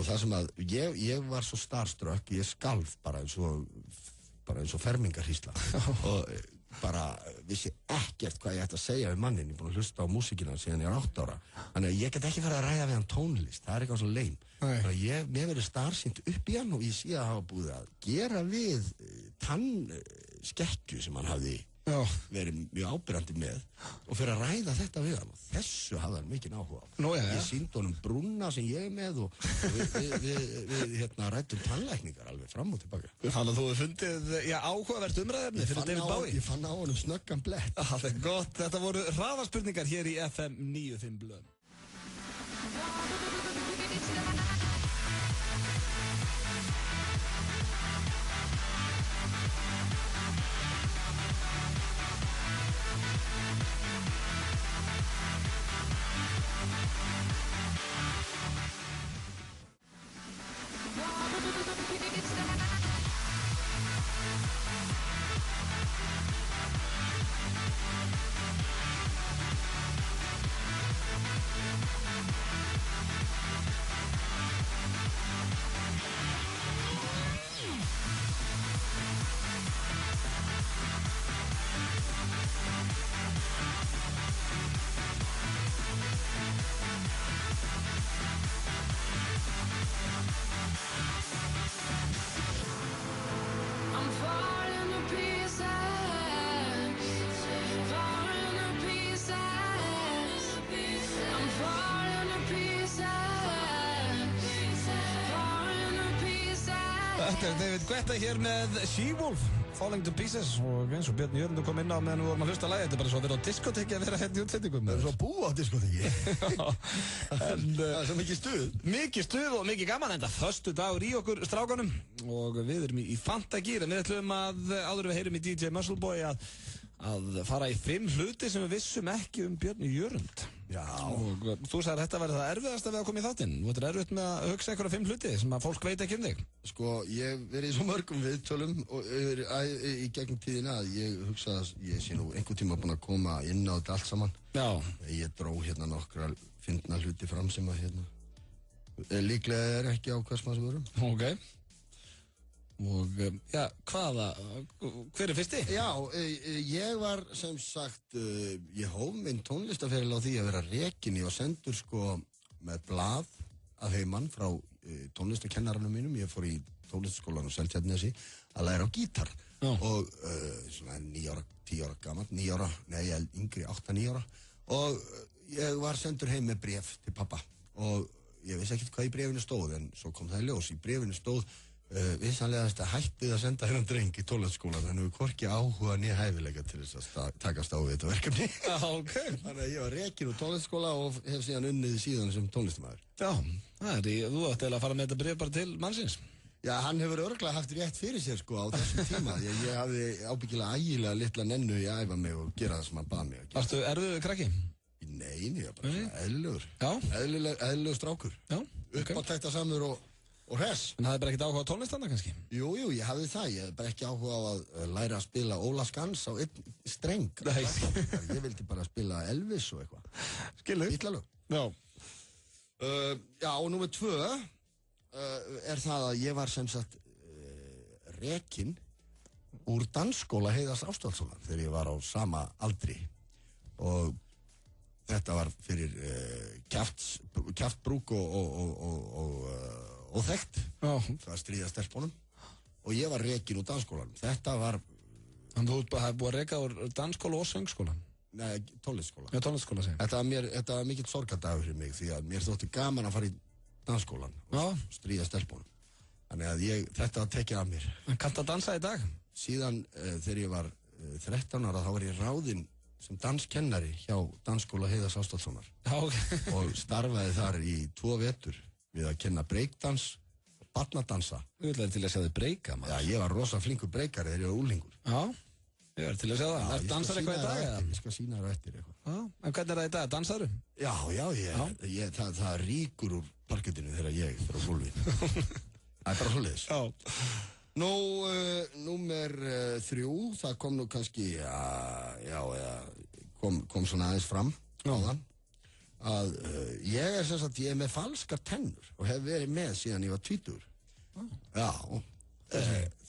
það sem að ég var svo starstruck, ég skalf bara eins og fermingarhýsla og bara vissi ekkert hvað ég ætti að segja við mannin. Ég er búin að hlusta á músíkina síðan ég er 8 ára. Þannig að ég get ekki farið að ræða við hann tónlist. Það er eitthvað svo leim. Þannig að mér verið starsýnt upp í hann og ég sé að hafa búið að gera við tannskekkju sem hann hafði verið mjög ábyrgandi með og fyrir að ræða þetta við hann og þessu hafði hann mikinn áhuga á. Ég sýndi honum brúna sem ég er með og við rættum tannlækningar alveg fram og tilbaka. Þannig að þú hefur fundið áhugavert umræðefni fyrir David Bowie. Ég fann á honum snöggan blett. Það er gott, þetta voru hraðaspurningar hér í FM 95 Blöð. Þetta er David Guetta hér með She-Wolf, Falling to Pieces og eins og Björn Jörgundur kom inn á meðan við vorum að hlusta lagi. Þetta er bara svo að vera á diskoteki að vera hérna í útsendingum. Það er svo að búa á diskoteki. Það er svo mikið stuð. Mikið stuð og mikið gaman enda föstudagur í okkur strákanum og við erum í fantagýr en við ætlum að áður við heyrum í DJ Muscleboy að fara í 5 hluti sem við vissum ekki Björn Jörgund. Já. Og þú sagðir þetta væri það erfiðast að við að koma í þáttinn. Þú ættir erfitt með að hugsa einhverja 5 hluti sem að fólk veit ekki þig. Sko, ég verið í svo mörgum viðtölum og í gegnum tíðina að ég hugsa að ég sé nú einhver tíma búin að koma inn á þetta allt saman. Já. Ég dró hérna nokkra fyndna hluti fram sem að líklega er ekki á hvers maður sem vorum. Ok. Og, hver er fyrsti? Já, ég var sem sagt, ég hóf minn tónlistaferil á því að vera rekinn. Ég var sendur sko með blað að heimann frá tónlistakennaranum mínum. Ég fór í tónlistaskólan á Seltjarnarnesi að læra á gítar. Og svona 9 ára, 10 ára gamall, 9 ára, nei, yngri, 8-9 ára. Og ég var sendur heim með bréf til pappa. Og ég vissi ekkert hvað í bréfinu stóð, en svo kom það í ljós. Í bréfinu stóð vissanlega þetta hættið að senda hennan dreng í tónlistaskólan, þannig að við hvorki áhuga nýja hæfileika til þess að takast á við þetta verkefni. Okay. Þannig að ég var rekinn úr tónlistaskóla og hef síðan unnið síðan sem tónlistamæður. Já, þú ætti að fara með þetta bréf bara til mannsins. Já, hann hefur örugglega haft rétt fyrir sér sko á þessum tíma. Ég hafði ábyggilega ægilega litla nennu í að æfa mig og gera það sem hann bað mig að gera. Varstu erfiður krakki? Nei, ég var bara eðlilegur. Eðlilegur strákur. Já, uppátæktasamur og hress. En það er bara ekkert áhuga á tónlistanna kannski? Jú, ég hafði það. Ég hafði bara ekki áhuga á að læra að spila Óla Skans á einn streng. Nei. Ég vildi bara spila Elvis og eitthvað. Skilu. Ítlalög. Já. Já, og númer 2 er það að ég var sem sagt rekinn úr dansskóla Heiðars Ástvaldssonar þegar ég var á sama aldri. Og þetta var fyrir kjaftbrúk og óþekkt. Það var stríða stelpunum og ég var rekinn úr dansskólanum. Þetta var... Þannig að þú hefði búið að reka úr dansskóla og söngskólan? Nei, tónlistskóla. Já, tónlistskóla, segir. Þetta var mikill sorgardagur fyrir mig því að mér þótti gaman að fara í dansskólan og stríða stelpunum. Þannig að þetta var tekið af mér. En kanntu að dansa í dag? Síðan þegar ég var 13 ára þá var ég ráðinn sem danskennari hjá Dansskóla Heiðars Ástvaldssonar. Og starfaði þar í 2 vetur við að kenna breakdans og barnadansa. Þú ætlaði til að sjá þig breika, maður. Já, ég var rosa flinkur breikari þegar ég var úlingur. Já, ég var til að sjá það. Það dansar eitthvað í dag, eða? Ég skal sýna þér á eftir eitthvað. Já, en hvernig það í dag? Dansaðu? Já, það ríkur úr parkettinu þegar ég fyrir á gólfi. Það bara svoleiðis. Nú, númer 3, það kom nú kannski, kom svona aðeins fram áðan, að ég er sem sagt, ég er með falskar tennur og hef verið með síðan ég var 20.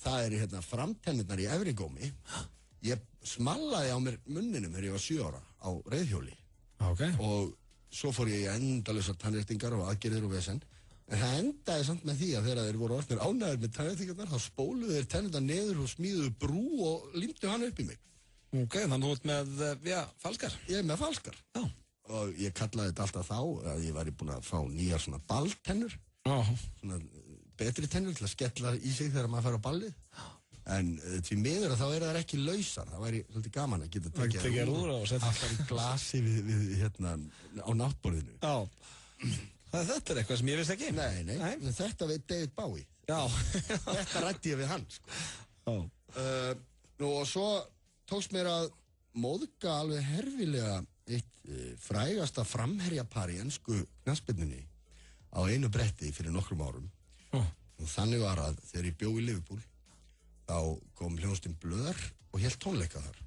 Það er hérna framtennurnar í efri gómi. Ég smallaði á mér munninum þegar ég var 7 ára á reiðhjóli. Og svo fór ég í endalausar tannréttingar og aðgerðir og vesen. En það endaði samt með því að þegar þeir voru orðnir ánægðir með tannréttingarnar, þá spóluðu þeir tennurnar neður og smíðuðu brú og límdu hann upp í mig. Þannig þú ert með, falskar? Ég er með falskar. Og ég kallaði þetta alltaf þá að ég væri búin að fá nýjar svona balltennur. Svona betri tennur til að skella í sig þegar maður fær á ballið. En því miður að þá það ekki lausar. Það væri svolítið gaman að geta tekið úr og setja alltaf í glasi við hérna á náttborðinu. Þetta er eitthvað sem ég vissi ekki. Nei, þetta veit David Bowie. Þetta rætti ég við hann, sko. Nú og svo tókst mér að móðga alveg herfilega eitt frægasta framherjapar í ensku knattspyrnunni á einu bretti fyrir nokkrum árum. Og þannig var að þegar ég bjó í Liverpool, þá kom hljómsveitin Blur og hélt tónleika þar.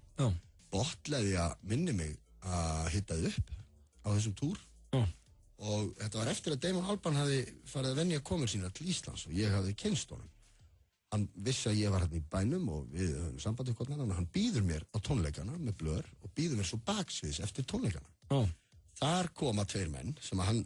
Botlaði að minni mig að hittaði upp á þessum túr. Og þetta var eftir að Damon Albarn hafði farið að venja komur sína til Íslands og ég hafði kynnst honum. Hann vissi að ég var hérna í bænum og við höfum samband við hvernig hann býður mér á tónleikana með Blur og býður mér svo baksviðs eftir tónleikana. Þar koma 2 menn sem að hann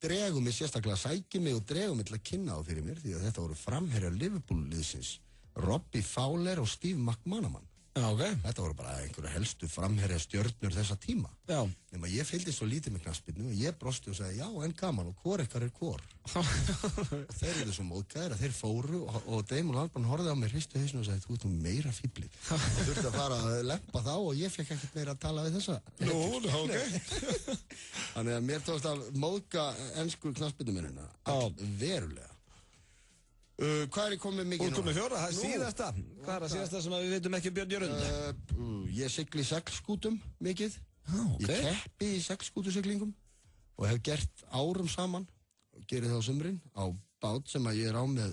dregur mig sérstaklega, sækir mig og dregur mig til að kynna á fyrir mér því að þetta voru framherjar Liverpool-liðsins Robbie Fowler og Steve McManaman. Þetta voru bara einhverja helstu framherja stjörnur þessa tíma. Nefnum að ég fylgdist svo lítið með knattspyrnu og ég brosti og sagði já, en gaman og hvor ykkar er hvor. Og þeir eru svo móðgæðir að þeir fóru og Damon Albarn horfði á mig hristu hausnum og sagði þú ert meira fíblið. Og þurfti að fara að lempa þá og ég fekk ekkert meira að tala við þessa. Þannig að mér tókst að móðga ensku knattspyrnuminnina verulega. Hvað er ég komið mikið núna? 4, það er síðasta. Hvað er það síðasta sem við veitum ekki um Björn Jörund? Ég sigli seglskútum mikið. Ég keppi í seglskútusiglingum og hef gert árum saman og gerði það á sumrin á bát sem að ég er á með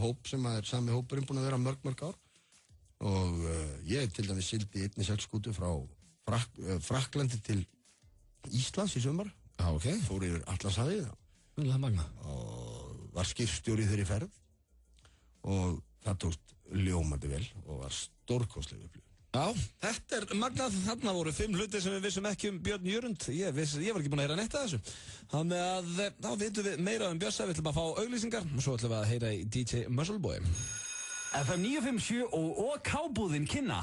hóp sem að er sami hópurinn búin að vera mörg ár. Og ég til dæmis sigldi einni seglskútu frá Frakklandi til Íslands í sumar. Fór yfir Atlantshafið og var skipstjóri þeirri ferð. Og það tókst ljómandi vel og var stórkostleg upplifun. Já, þetta er magnað. Þarna voru 5 hlutir sem við vissum ekki um Björn Jörund. Ég var ekki búin að heyra neitt af þessu. Þannig að þá vitum við meira um Bjössa. Við ætlum að fá auglýsingar og svo ætlum við að heyra í DJ Muscleboy. FM 957 og OK-búðin kynna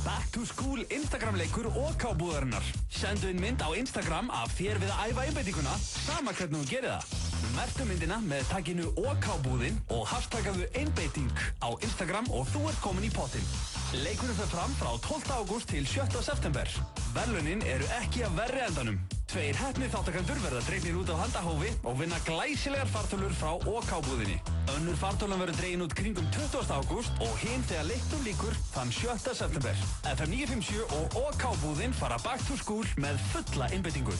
Back to School Instagram-leikur OK-búðarinnar. Sendu inn mynd á Instagram af þér við að æfa einbeitinguna, sama hvernig þú gerir það. Merktu myndina með tagginu OK-búðin og hashtaggaðu einbeiting á Instagram og þú ert komin í pottinn. Leikurinn fer fram frá 12. ágúst til 7. september. Verðlaunin eru ekki af verri endanum. 2 heppnir þáttakendur verða dregnir út á handahófi og vinna glæsilegar fartölur frá OK-búðinni. Önnur fartölan verður dregin út kringum 20. ágúst og hinn þegar leiknum lýkur þann 7. september. FM 957 og OK-búðin fara Back to School með fulla einbeitingu.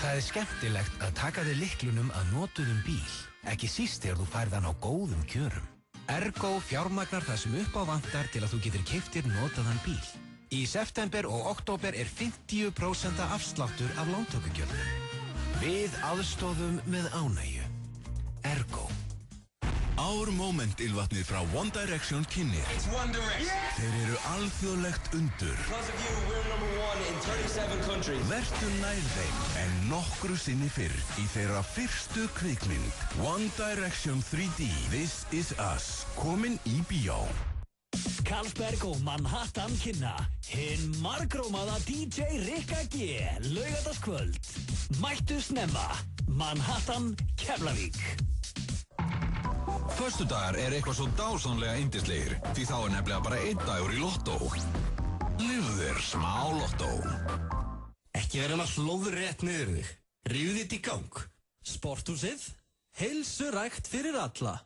Það er skemmtilegt að taka þig lyklunum að notuðum bíl, ekki síst þegar þú færð hann á góðum kjörum. Ergo fjármagnar það sem upp á vantar til að þú getur keypt þér notaðan bíl. Í september og október er 50% afsláttur af lántökugjöldum. Við aðstoðum með ánægju. Ergo. Our Moment ylvatnið frá One Direction kynnir. It's One Direction. Þeir eru alþjóðlegt undur. Because of you, we're #1 in 37 countries. Vertu nær þeim en nokkru sinni fyrr í þeirra fyrstu kvikmynd. One Direction 3D, This Is Us, komin í bíó. Carlsberg og Manhattan kynna hinn margrómaða DJ Rikka G laugardagskvöld. Mættu snemma, Manhattan, Keflavík. Föstudagar eitthvað svo dásamlega yndislegir, því þá nefnilega bara einn dagur í lottó. Lifðu þér smá lottó. Ekki verið að hlóðrétt niður þig. Rífðu þitt í gang. Sporthúsið, heilsurækt fyrir alla.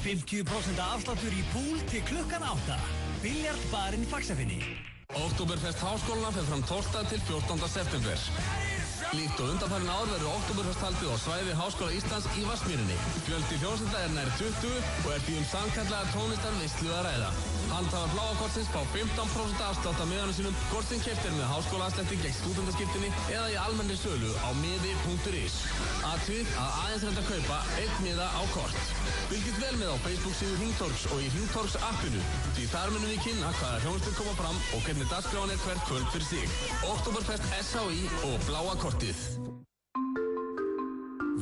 50% afsláttur í púl til klukkan 8. Biljardbarinn Faxafinni. Oktoberfest Háskólana fer fram 12. til 14. september. Líkt og undanfarin ár verður Oktoberfest haldið á svæði Háskóla Íslands í Vatnsmýrinni. Fjöldi hljómsveita nær 20 og því samkallaða tónlistarveislu að ræða. Handhafar Bláa kortsins fá 15% afslátt af miðanum sínum, hvort sem keypt með háskólaafslætti gegn stúdendaskiptinni eða í almennri sölu á miði.is. Athugið að aðeins hægt að kaupa einn miða á kort. Fylgist vel með á Facebook-síðu Hringtorgs og í Hringtorgs appinu, því þar munum við kynna hvaða hljómsveitir koma fram og hvernig dagskráin hvert kvöld fyrir sig. Oktoberfest SHI og Bláa kortið.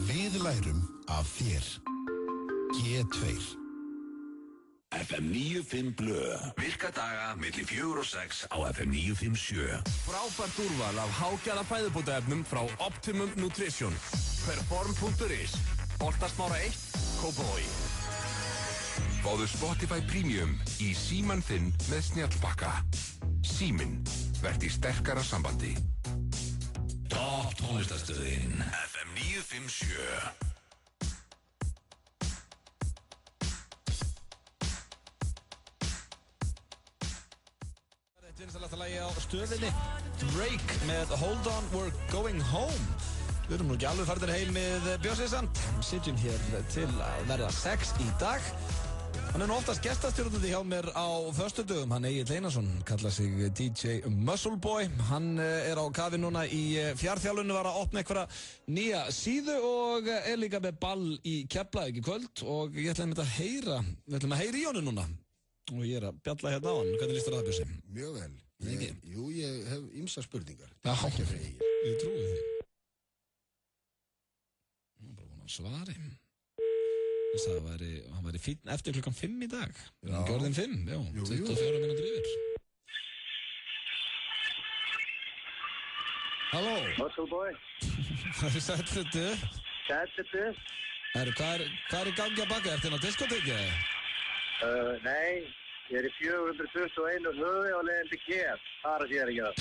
Við lærum af þér. G2. FM 95 Blö. Virka daga milli 4 og 6 á FM 957. Frábært úrval af hágæða fæðubótaefnum frá Optimum Nutrition. Perform.is. Holtasmára 1, Kópavogi. Fáðu Spotify Premium í síman þinn með snjallbakka. Síminn, verð í sterkara sambandi. Topp tónlistarstöðin FM 957. Vinsalasta lagi á stöðinni Drake með Hold On, We're Going Home. Við erum nú ekki alveg farnir heim með Bjössi samt. Sitjum hér til að verða 6 í dag. Hann nú oftast gestastjórnandi hjá mér á föstudögum. Hann Egill Einarsson, kallar sig DJ Muscle Boy. Hann á kafi núna í fjarþjálfunni, var að opna einhverja nýja síðu og líka með ball í Keflavík í kvöld. Og ég ætla að heyra í honum núna. Og ég að bjalla hérna á hann. Hvernig líst þér það, Bjössi? Mjög vel. Ég hef ýmsar spurningar. Já, ég trúi því. Nú bara vona að svari. Þess að hann væri fínn eftir klukkan 5 í dag. Já. Hann gjörðin 5, já. 24 mínútur yfir. Halló. Muscle Boy. Hvað er sættu? Sættu. Hvað í gangi að baka? Ertu á diskotekið? Nei, ég í 421 höfi á leiðin til Kef. Þar að ég ekki það.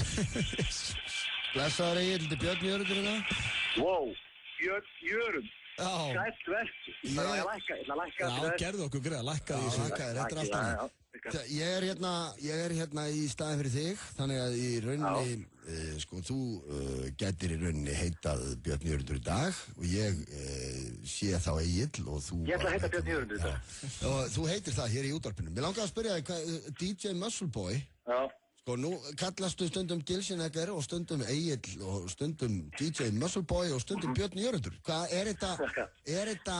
Blessaður Egill, þetta Björn Jörundur hérna. Wow, Björn Jörund. Sætt verki. Það er að lækka. Já, gerðu okkur greið að lækka því. Þetta er alltaf hann. Ég er hérna í staðin fyrir þig, þannig að í rauninni, þú getur í rauninni heitað Björn Jörundur í dag og ég sé þá Egill og þú... Ég ætla að heita Björn Jörundur í dag. Og þú heitir það hér í útvarpinu. Mér langar að spyrja þig, DJ Muscle Boy, nú kallastu stundum Gilsinegger og stundum Egill og stundum DJ Muscle Boy og stundum Björn Jörundur. Hvað er þetta,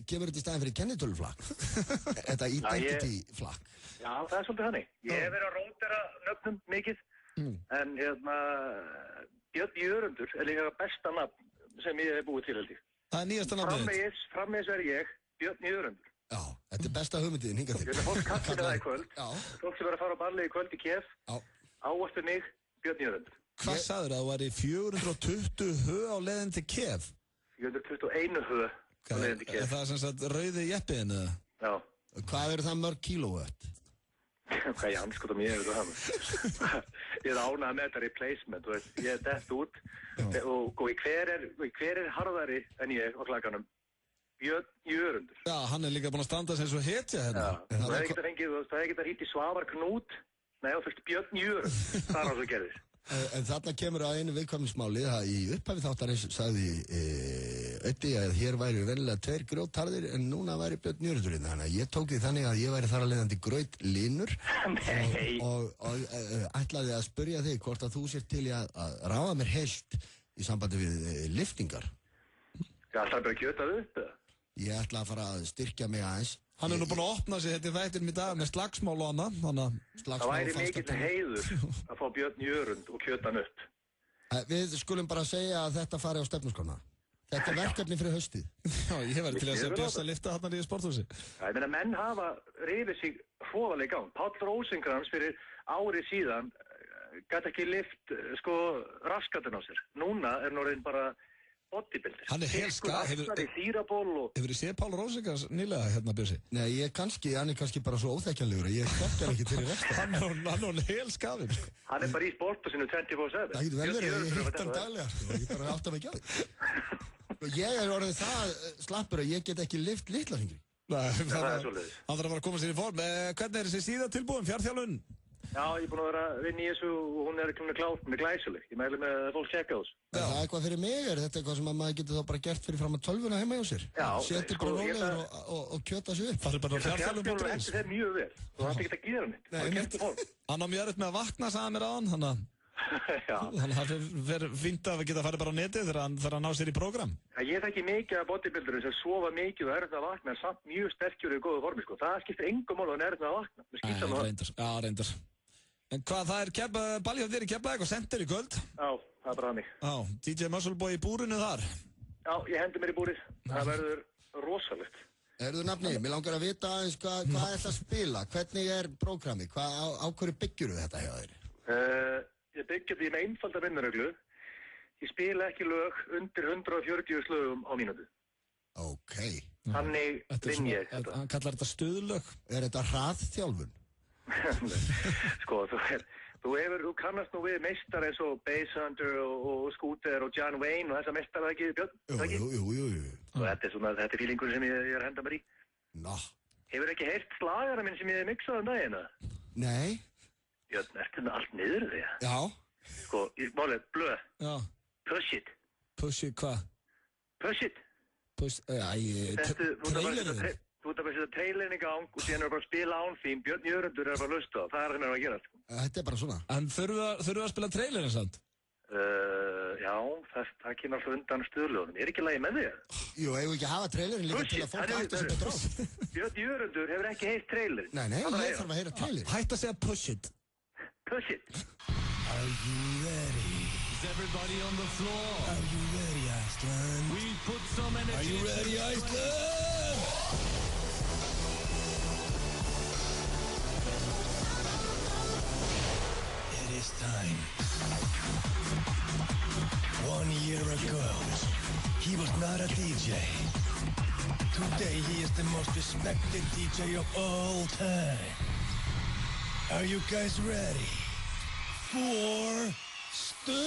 kemur þetta í staðin fyrir kennitöluflakk? Þetta identity-flakk? Já, það er svolítið hannig. Ég hef verið að rótera nöfnum mikið, en Björn Jörundur er líka besta nafn sem ég hef búið til held ég. Það er nýjasta nafnið. Framvegis verð ég Björn Jörundur. Já, þetta er besta hugmyndiðin hingað til. Þetta er fólk kaffið það í kvöld. Fólk sem verður að fara á ballið í kvöld í Kef. Ávartu mig, Björn Jörundur. Hvað sagður það? Þú væri 420 hö á leiðin til Kef? 421 hö á leiðin til Kef. Er það sem sagt rauði jeppiðin eða? Já. Hvað það mörg kílóvött? Hvað ég anskotum ég hefur það. Ég er ánað með þetta replacement, þú veist. Ég er dett út og hver er harðari en ég á klakanum? Björn Jörundur. Já, hann líka búinn að standa sem svo hetja hérna. Það hefði getað hýtt í Svavar Knút. Nei, það fyrst Björn Jörund. Það er hann svo gerðis. En þarna kemur að einu viðkvæmnismáli. Í upphafi þáttarins sagði Öddi að hér væri vennilega 2 grjótharðir en núna væri Björn Jörundur. Þannig að ég tók því þannig að ég væri þar að leiðandi grautlinur. Nei. Og ætlaði að spyrja þig hvort að þú sér til að ráða mér heilt í sambandi við liftingar. Það er bara kjötað upp, eða? Ég ætla að fara að styrkja mig aðeins Hann nú búinn að opna sig þetta þættinum í dag með slagsmál og annað, það væri mikill heiður að fá Björn Jörund og kjöta hann upp. Við skulum bara segja að þetta fari á stefnuskrána. Þetta er verkefni fyrir haustið. Já, ég væri til að segja Björns að lifta hann í sporthúsi. Já, ég meina, menn hafa rifið sig hróðalega í gang. Páll Rósinkrans fyrir árið síðan gæti ekki lift, raskatinn á sér. Núna er orðinn bara bodybuilder. Hann er helska. Hefur þið séð Páll Rósinkrans nýlega hérna, Björsi? Nei, hann er kannski bara svo óþekkjanlegur að ég þekkja ekki til í resta. Hann er helskafinn. Hann er bara í sporthúsinu 24/7. Það getur vel verið að ég hitt hann daglega, ég bara átta mig ekki á því. Ég er orðið það slappur að ég get ekki lift litla fingri. Nei, það er svolítið. Hann þarf að fara að koma sér í form. Hvernig er þessi síða tilbúin, fjárþjálfun? Já, ég er búinn að vera að vinna í þessu og hún er glæsileg. Ég mæli með að fólk checka þessu. Það er eitthvað fyrir mig, er þetta eitthvað sem maður getur þá bara gert fyrir fram að tölvuna heima hjá sér? Já. Setur bara rólegur og kjöta sig upp. Það er bara fjárþjálfun eftir þeir mjög vel. Þú hætti ekki að gera neitt. Það er kemst form. Hann á mjög erfitt með að vakna, sagði mér aðan, þannig að það verður fínt að geta að fara bara á netið þegar hann ná sér í prógram. Ég þekki mikið af bodybuildurum sem sofa mikið og erfitt að vakna en samt mjög sterkjur í góðu formi. Það skiptir engum máli að hann er erfitt að vakna. Reyndar. En hvað, það er balja þér í Keflavík og sendir í kvöld? Já, það er bara hannig. Já, DJ Muscleboy í búrinu þar? Já, ég hendi mér í búrið. Það verður rosalegt. Erðu nafni, mér langar að vita aðeins hvað ætla að spila, hvernig er prógrami, á hverju byggjuru þetta hjá þér? Ég byggja því með einfalda vinnarreglu. Ég spila ekki lög undir 140 slögum á mínútu. Ok. Þannig vinn ég þetta. Hann kallar þetta stuðlög. Er þetta hraðþjálfun? Þú kannast nú við meistar eins og Basshunter og Scooter og John Wayne og þessa meistar, ekki, Björn? Jú. Og þetta er fílingur sem ég er að henda mér í. Hefur ekki heyrt slagara minn sem ég hef mixað dagina? Nei. Björn, ertu með allt niður því? Já. Málið, blöð. Já. Push it. Push it hvað? Push it. Trailerinn. Þú ert að setja trailerinn í gang og síðan er bara að spila án þín. Björn Jörundur er bara að hlusta á. Það er hann að gera. Þetta er bara svona. En þurfum að spila trailerinn samt? Já, það kemur alltaf undan stuðlögunum. Er ekki lagi með þig? Jú, hefur ekki að hafa trailerinn líka til að fólk átta sig betur á. Björn Jörundur hefur ekki heyrt trailerinn. Nei, ég þarf að heyra trailerinn. Hætt að segja push it. Push it. Are you ready? Is everybody on the floor? Are you ready, Iceland? We put some energy. Are you ready, Iceland? It is time. 1 year ago, he was not a DJ. Today he is the most respected DJ of all time. Are you guys ready for Stuðlagið?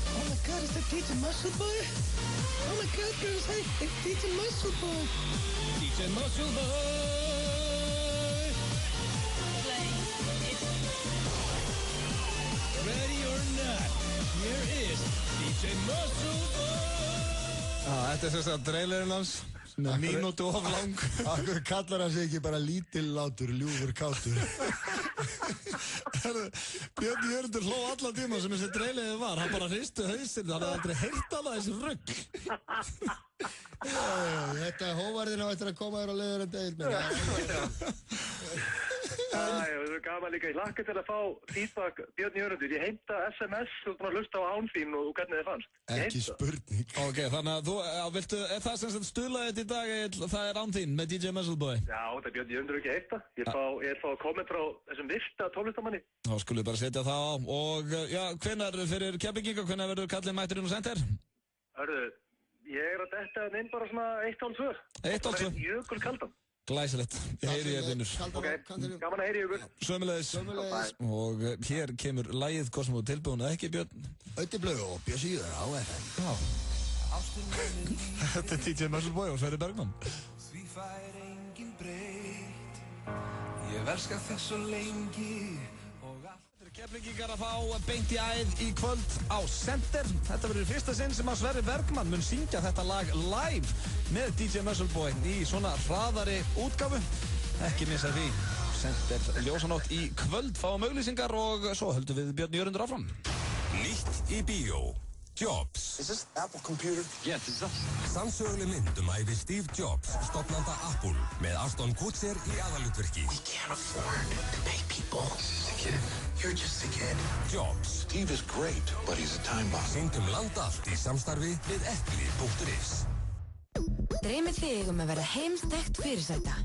Oh my God, is that DJ Muscleboy? Oh my God, girls, hey, it's DJ Muscleboy. DJ Muscleboy. Ready or not, here is DJ Muscleboy. Þetta er þess að trailerinn hans. Mínútu of lang. Akkur kallar hann sig ekki bara lítillátur, ljúfur kátur. Björn Jörundur hló allan tíma sem þessi trailerið var. Hann bara hristu hausinn, hann hefði aldrei heyrt alveg þessi rugg. Þetta hóvarðin á eftir að koma þér á leiður en degil mér. Það er gaman líka. Ég hlakka til að fá feedback Björn Jörundur. Ég heimta SMS og búin að hlusta á án þín og hvernig þið fannst. Ekki spurning. Ok, þannig að þú, er það sem stuðlaðið í dag, það er án þín með DJ Muscleboy? Já, þetta er Björn Jörundur ekki heimta. Ég er fá komment frá þessum virta tónlistamanni. Þá skulum við bara setja það á. Og já, hvenær fyrir Keflvíkinga, hvenær verður kallið mætturinn og sendir? Hörðu, ég er að detta inn bara svona 1:30. 1:30? Það er jökul kaldan. Glæsilegt, ég heyri ég vinnur. Ok, gaman að heyri ykkur. Sömulegis. Og hér kemur lagið, hvað sem þú tilbúin að ekki, Björn. Ötti Blöð og Björn Síður á FM. Já. Þetta er DJ Muscleboy og Sverrir Bergman. Því fær engin breytt. Ég elska þess svo lengi. Keflvíkingar að fá beint í æð í kvöld á Center. Þetta verður fyrsta sinn sem að Sverrir Bergman mun syngja þetta lag live með DJ Muscleboy í svona hraðari útgáfu. Ekki missa því. Center ljósanótt í kvöld, fáum auglýsingar og svo höldum við Björn Jörundur áfram. Nýtt í bíó. Jobs. Is this Apple computer? Yes, it's us. Sannsöguleg mynd ævi Steve Jobs, stofnanda Apple, með Ashton Kutcher í aðalhlutverki. We can't afford to pay people. Just a kid. You're just a kid. Jobs. Steve is great, but he's a time bomb. Sýnt land allt í samstarfi við epli.is. Dreymið þig að verða heimsþekkt fyrirsæta.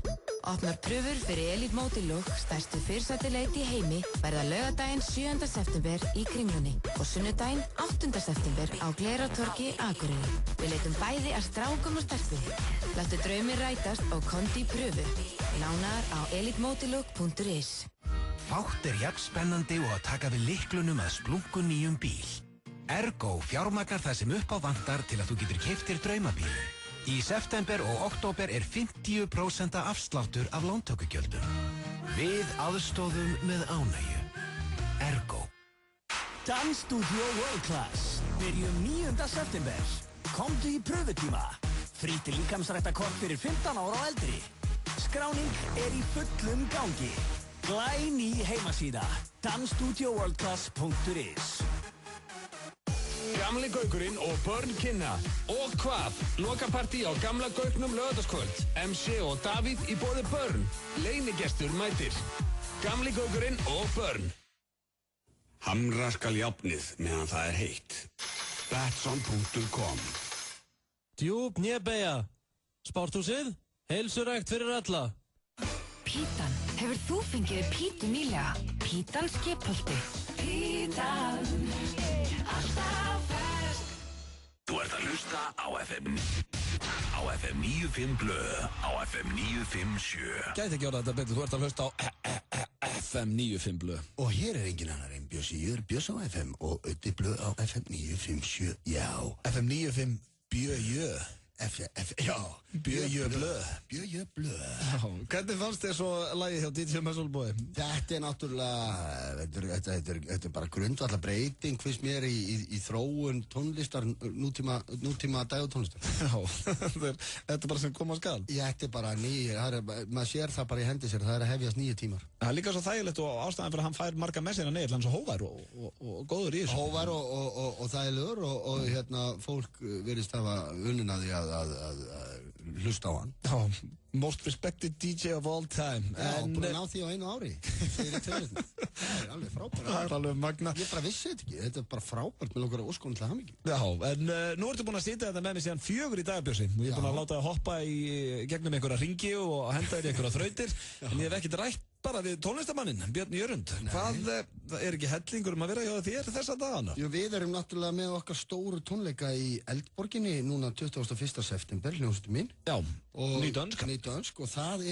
Opnar pröfur fyrir Elite Motilog, stærstu fyrirsætileit í heimi, verða laugardaginn 7. september í Kringlunni og sunnudaginn 8. september á Glerártorgi, Akureyri. Við leitum bæði að strákum og stelpum. Láttu draumir rætast og komdu í pröfu. Nánar á elitemotilog.is. Fátt jafn spennandi og að taka við lyklunum að splungun nýjum bíl. Ergo fjármagnar það sem upp á vantar til að þú getur keypt þér draumabíl. Í september og október 50% afsláttur af lántökugjöldum. Við aðstoðum með ánægju. Ergo. Dansstudio World Class. Byrjum 9. september. Komdu í pröfutíma. Frítt líkamsræktakort fyrir 15 ára og eldri. Skráning í fullum gangi. Glæný heimasíða. dansstudioworldclass.is. Gamli Gaukurinn og Börn kynna. Og hvað? Lokapartí á Gamla Gauknum laugardagskvöld. MC og Davíð í boði Börn. Leynigestur mætir. Gamli Gaukurinn og Börn. Hamra skal jafnið meðan það heitt. Betsson.com. Djúp nýjabeigja. Sporthúsið. Heilsurækt fyrir alla. Pítan. Hefur þú fengið pítu nýlega? Pítan skipholti. Pítan. Alltaf fersk. Þú ert að hlusta á FM 95 blöð, á FM 957. Gæti ekki orða þetta betur, þú ert að hlusta á FM 95 blöð. Og hér engin annar en Bjössi, ég Bjöss á FM og Öddi blöð á FM 957, já. FM 95 Bjöjö. Já, Bjöjö blöð. Bjöjö blöð. Já, hvernig fannst þér svo lagið hjá DJ Muscleboy? Þetta náttúrulega, þetta bara grundvallar breyting fyrst mér í þróun tónlistar, nútíma dægutónlistar. Já, þetta bara sem kom á skal? Já, þetta bara maður sér það bara í hendi sér, það að hefjast 9 tímar. Það líka svo þægilegt og ástæðan fyrir að hann fær marga með sér að neyð, hann svo hóvær og góður í þessu. Hóvær og þægilegur og fólk virðist hafa unnin að því að hlusta á hann. Já, most respected DJ of all time. Já, búin að ná því á 1 ári fyrir töluðum. Það alveg frábært. Það alveg magna. Ég bara vissi þetta ekki, þetta bara frábært með okkur óskonum til hamingju. Já, en nú ertu búin að sitja þetta með mig síðan 4 í dag, Bjössi. Ég er búin að láta það hoppa gegnum einhverja hringi og henda þér einhverja þrautir, en ég hef ekkert rætt bara við tónlistamannin, Björn Jörund. Hvað ekki hellingur að vera hjá þér þessa dagana? Jú, við erum náttúrulega með okkar stóru tónleika í Eldborginni núna 21. september, hljómsveitin mín. Já, Nýdönsk og það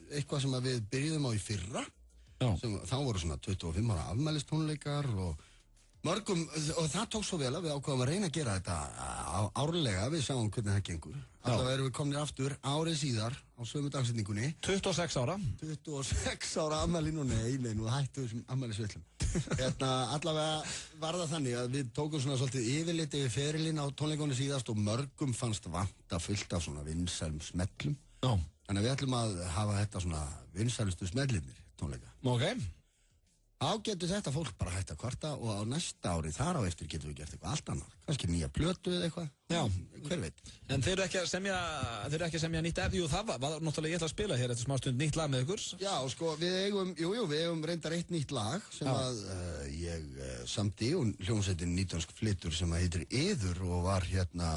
eitthvað sem við byrjuðum á í fyrra. Þá voru svona 25 ára afmælistónleikar og mörgum, og það tók svo vel að við ákváðum að reyna að gera þetta árlega, við sjáum hvernig það gengur. Alltaf erum við komnir aftur árið síðar á sömu dagsetningunni. 26 ára. 26 ára afmæli nú, nei, nú hættu þessum afmælisvillum. Allavega var það þannig að við tókum svona svolítið yfirlit yfir ferilinn á tónleikunni síðast og mörgum fannst vanta fullt af svona vinsælum smellum. Þannig að við ætlum að hafa þetta svona vinsælustu smellinir tónleika. Ok. Þá getur þetta fólk bara hægt að kvarta og á næsta ári þar á eftir getum við gert eitthvað allt annað. Kannski nýja plötu eða eitthvað. Já. Hver veit. En þeir eru ekki að semja nýtt efni. Jú, það var náttúrulega ég ætla að spila hér eftir smá stund nýtt lag með ykkur. Já, sko, við eigum reyndar eitt nýtt lag sem að ég samdi og hljómsveitin Nýdönsk flytur sem að heitir Iður og var hérna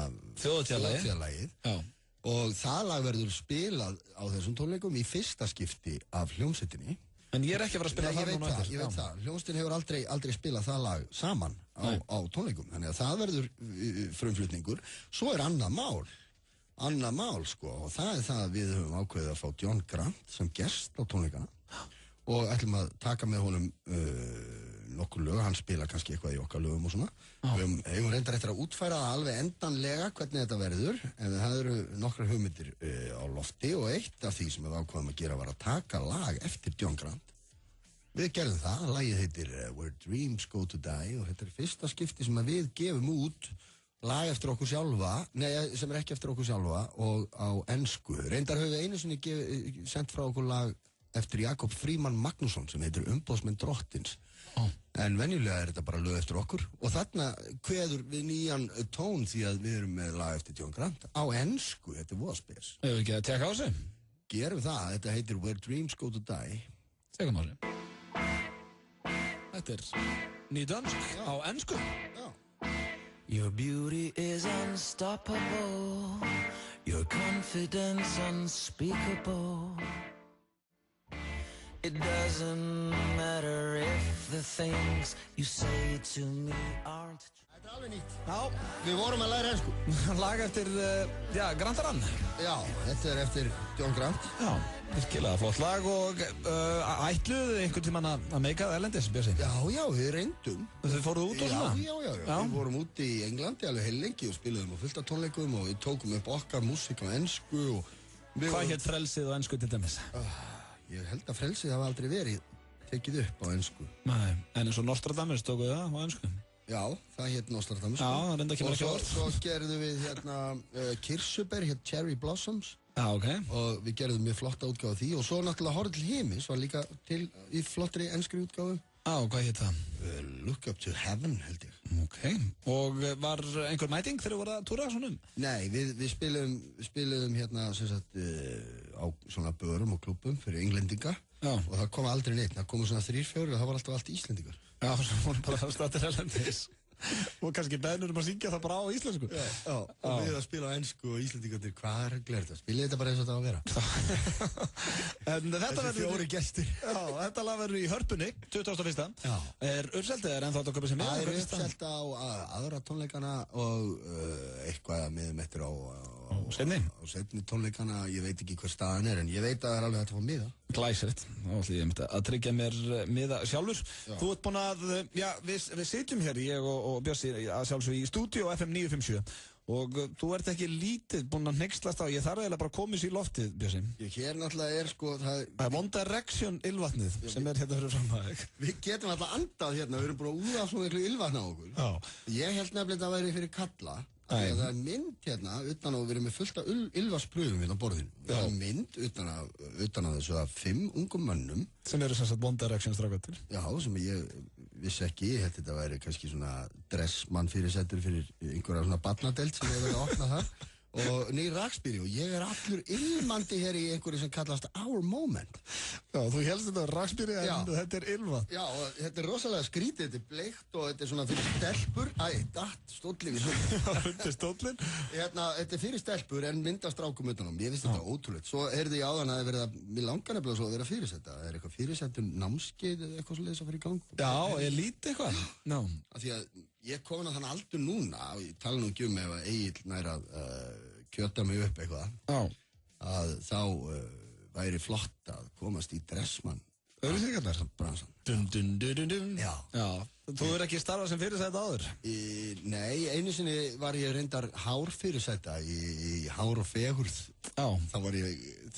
Þjóðhátíðarlagið. Já. Og það lag verður spilað á þessum tónleikum í fyrsta skipti af hljómsveitinni. En ég er ekki að fara að spila hér núna eftir. Ég veit það. Hljómsveitin hefur aldrei spilað það lag saman á tónleikum. Þannig að það verður frumflutningur. Svo er annað mál, sko. Og það er það að við höfum ákveðið að fá John Grant sem gest á tónleikana. Og ætlum að taka með honum nokkur lög. Hann spila kannski eitthvað í okkar lögum og svona. Við hefum reyndar eftir að útfæra það alveg endanlega hvernig þetta verður. En það eru nokkrar hugmyndir á lofti og eitt af því sem við ákveðum að gera var að taka lag eftir John Grant. Við gerðum það. Lagið heitir Where Dreams Go to Die og þetta er fyrsta skipti sem að við gefum út lag eftir okkur sjálfa, sem er ekki eftir okkur sjálfa og á ensku. Reyndar höfum við einu sinni sendt frá okkur lag eftir Jakob Frímann Magnússon sem heitir Umboðsmenn drottins. En venjulega þetta bara lög eftir okkur og þarna kveður við nýjan tón því að við erum með lag eftir John Grant á ensku, þetta er voðspes. Hefur við ekki að tjekka á þessu? Gerum það, þetta heitir Where Dreams Go to Die. Tekum á þessu. Þetta er nýdönsk á ensku. Your beauty is unstoppable, your confidence unspeakable. It doesn't matter if the things you say to me aren't true. Þetta er alveg nýtt. Já, við vorum að læra ensku. Lag eftir, Grantarann. Já, þetta er eftir John Grant. Já, virkilega flott lag og ætluðu einhvern tímann að meika það erlendis, Bjössi? Já, við reyndum. Þið fóruð út og svona? Já. Við vorum úti í Englandi alveg heilengi og spilaðum á fullt af tónleikum og við tókum upp okkar músík á ensku og... Hvað hétt frelsið á ensku til dæmis? Ég held að frelsið hafa aldrei verið tekið upp á ensku. Nei, en eins og Nostradamus tókuðu það á ensku? Já, það hétt Nostradamus. Já, það reynda ekki bara ekki orð. Svo gerðum við Kirsuber, hétt Cherry Blossoms. Já, ok. Og við gerðum mjög flotta útgáfu af því og svo náttúrulega Horfðu til himins var líka til í flottri enskri útgáfu. Já, hvað hétt það? Look Up to Heaven, held ég. Ok, og var einhver mæting þegar þú voru að túra svona? Nei, við spiluðum hérna sem sagt á svona börum og klúbbum fyrir englendinga. Já. Og það kom aldrei neitt, það komu svona 3-4 og það var alltaf allt íslendingar. Já, svo voru bara stættir erlendis. Og kannski beðnur að syngja það bara á íslensku. Já, og við að spila á ensku og íslendingarnir, hvað er glerð það? Spilið þetta bara eins og það á að vera. En þetta verður 4 gestir. Já, þetta lag verður í Hörpunni, 21. Já. Er uppseltið eða ennþá að köpa sem Það er uppselt á aðra tónleikana og eitthvað miðum eftir á seinni tónleikana, ég veit ekki hver staðan er en ég veit að það er alveg hægt að fá miða. Glæsilegt, þá ætlum ég að tryggja mér miða sjálfur. Þú ert búinn að, við sitjum hér, ég og Bjössi að sjálfsög í stúdíu FM 957 og þú ert ekki lítið búinn að hneykslast á, ég þarf eiginlega bara að koma sér í loftið, Bjössi. Hér náttúrulega er sko, það er One Direction ylvatnið sem er hérna fyrir framhæg. Við getum alltaf andað hérna, við erum búin að úða svona eitthvað ylvatna á okkur. Já. Ég held nefnilega að það væri fyrir kalla. Það er mynd hérna utan á, við erum með fullt af ylvarspröfum hérna á borðinu. Það er mynd utan á þessu að 5 ungum mönnum. Sem eru sem sagt One Direction strákarnir. Já, sem ég vissi ekki, ég held þetta væri kannski svona dressmann fyrirsettur fyrir einhverja svona barnadelt sem ég verið að opna það. Og nýr rakspýri og ég er allur ilmandi hér í einhverju sem kallast Our Moment. Já, þú helst þetta rakspýri en þetta er ilmand. Já, og þetta er rosalega skrítið, þetta er bleikt og þetta er svona fyrir stelpur. Stóllin í svona. Þetta er stóllin? Þetta er fyrir stelpur en myndast rákum utanum. Ég vissi þetta ótrúlegt. Svo heyrði ég áðan að það verið að, mér langar nefnilega svo að vera fyrirsetta. Það er eitthvað fyrirsettum námskeið eða eitthvað svoleiðis að fara í gang. Já, ég líti eitthvað. No. Því að ég kom inn á þann aldur núna, og ég tala nú ekki ef að Egill nær að kjöta mig upp eitthvað, að þá væri flott að komast í dressmann. Auðvitað Já. Þú er ekki starfað sem fyrirsæta áður? Nei, einu sinni var ég reyndar hárfyrirsæta í hár og fegurð. Já. Þá var ég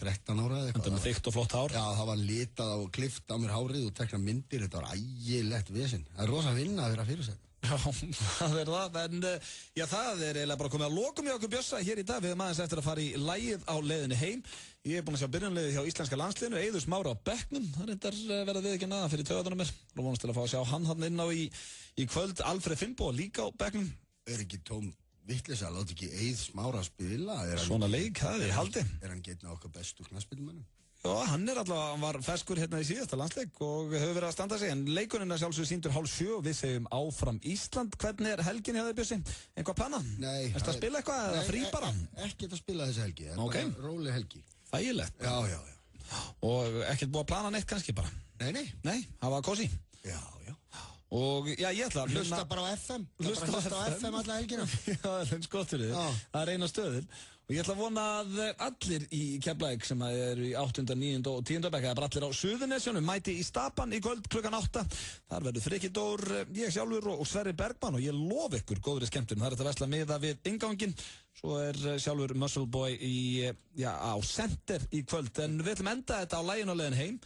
13 ára eða eitthvað. Þetta með þykkt og flott hár? Já, það var litað og klift á mér hárið og tekna myndir. Þetta var ægilegt vesinn. Það er rosa vinna að vera fyrirsæta. Já, það er það, en já, það er eiginlega bara komið að lokum hjá okkur Bjössa hér í dag. Við erum aðeins eftir að fara í lagið á leiðinni heim. Ég er búinn að sjá byrjunarliðið hjá íslenska landsliðinu, Eiður Smári á bekknum. Það reyndar verða við ekki naða fyrir taugatunum mér. Nú vonast til að fá að sjá hann inn á í kvöld. Alfreð Finnboga líka á bekknum. Er ekki tóm vitleysa að láta ekki Eiður Smára spila? Svona leik, það er í haldi. Er hann getna okkar bestu knattspyrnumönnum? Já, hann er allavega, hann var ferskur hérna í síðasta landsleik og hefur verið að standa sig, en leikurinn er sjálfsögur sýndur 6:30 og við segjum áfram Ísland. Hvernig er helgin hjá þér, Bjössi? Eitthvað plana? Nei. Ertu að spila eitthvað eða frí bara? Ekkert að spila þessi helgi, það er bara róleg helgi. Þægilegt. Já. Og ekkert búið að plana neitt kannski bara? Nei. Hafa kósí? Já. Og já, ég ætla að hlusta bara á FM. Hlusta á FM alla helgina. Já, það er eins gott fyrir þið. Það er eina stöðin. Og ég ætla að vona að allir í Keflavík sem eru í 8., 9. og 10. bekk, eða bara allir á Suðurnesjunum, mæti í Stapan í kvöld klukkan 8. Þar verður Frikki Dór, ég sjálfur og Sverrir Bergmann og ég lof ykkur góðri skemmtun. Það er þetta að versla miða við innganginn. Svo er sjálfur Muscle Boy á Center í kvöld. En við ætlum enda þetta á laginu á leiðin heim.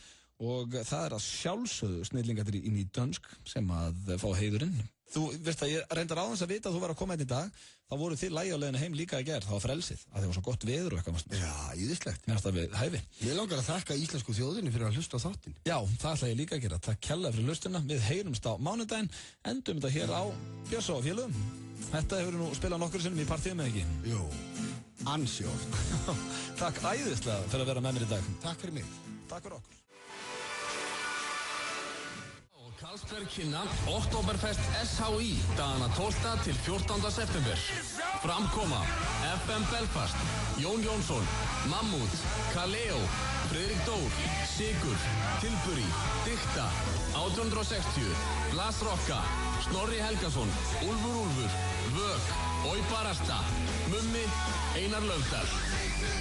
Og það er að sjálfsögðu snillingatir í nýdönsk sem að fá heiðurinn. Þú veist að ég reyndar aðeins að vita að þú var að koma einn í dag, þá voru þið lægi á leiðinu heim líka í gerð, það var frelsið, að það var svo gott veður og eitthvað. Já, íðislegt. Mér finnst það við hæfi. Mér langar að þakka íslensku þjóðinni fyrir að hlusta á þáttinn. Já, það ætla ég líka að gera. Takk kærlega fyrir hlustuna. Við heyrumst á mánudaginn, endum þetta hér á Bjössa og félögum. Þetta hefur nú spilað nokkur sinnum í partíum eða ekki? Jú, ansi oft. Takk æðislega fyrir að vera með mér í dag. Takk fyrir mig. Takk fyrir okkur. Carlsberg kynna Oktoberfest SHI dagana 12. til 14. september. Framkoma FM Belfast, Jón Jónsson, Mammút, Kaleo, Friðrik Dór, Sigur, Tilbury, Dikta, 1860, Blas Rokka, Snorri Helgason, Úlfur Úlfur, Vök, Oi Barasta, Mummi, Einar Löfdal.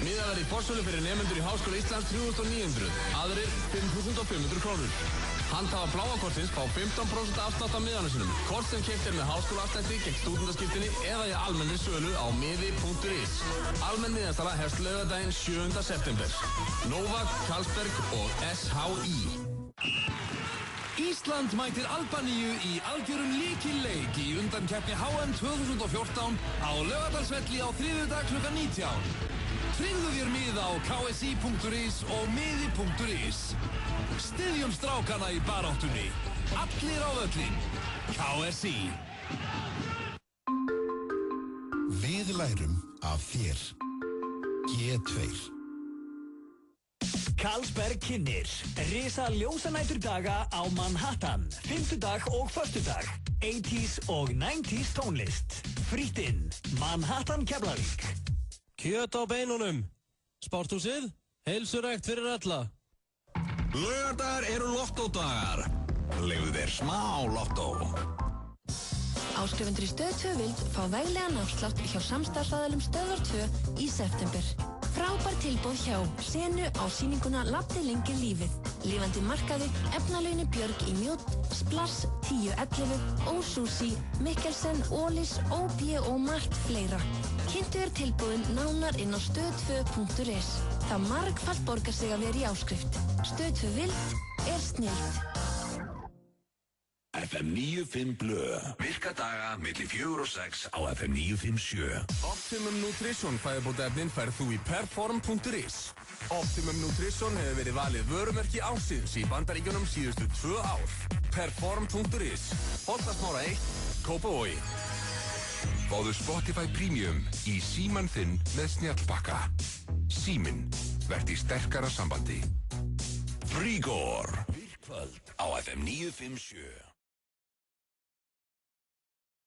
Miðaverð í forsölu fyrir nefnendur í Háskóla Íslands 3.900, aðrir 5.500 krónur. Handhafa bláakortins fá 15% afslátt af miðanum sinum. Kort sem keypt með háskólaafslætti gegn stúdendaskiptinni eða í almennri sölu á miði.is. Almenn miðastala hefst laugardaginn 7. september. Novak, Carlsberg og SHI. Ísland mætir Albaníu í algjörum lykilleik í undankeppni HM 2014 á Laugardalsvelli á þriðjudag kl. 19. Tryggðu þér miða á ksi.is og miði.is. Styðjum strákana í baráttunni. Allir á völlin. KSI. Við lærum af þér. G2. Carlsberg kynnir risa ljósanætur daga á Manhattan, fimmtudag og föstudag, 80s og 90s tónlist. Frítt inn, Manhattan Keflavík. Kjöt á beinunum. Sporthúsið, heilsurækt fyrir alla. Laugardagar eru lottódagar. Leifðu þér smá lottó. Áskrifundur í Stöð 2 Vild fá veglegan afslátt hjá samstarfsaðilum Stöðvar 2 í september. Frábær tilboð hjá Senu á sýninguna Labdi lengi lífið. Lifandi markaði, efnalauni Björg í Mjódd, Splass, 1011, Ó-Sushi, Mikkelsen, Ólís, OB og margt fleira. Kynntu þér tilboðin nánar inn á stöð2.is. Það margfalt borgar sig að vera í áskrift. Stöð 2 Vild er snillt. FM 95 Blö. Virka daga milli 4 og 6 á FM 957. Optimum Nutrition fæðubótaefnin færð þú í perform.is. Optimum Nutrition hefur verið valið vörumerki ársins í Bandaríkjunum síðustu 2 ár. Perform.is. Holtasmára 1, Kópavogi. Fáðu Spotify Premium í síman þinn með snjallbakka. Síminn, verð í sterkara sambandi. Frigor. Virkvöld á FM 957.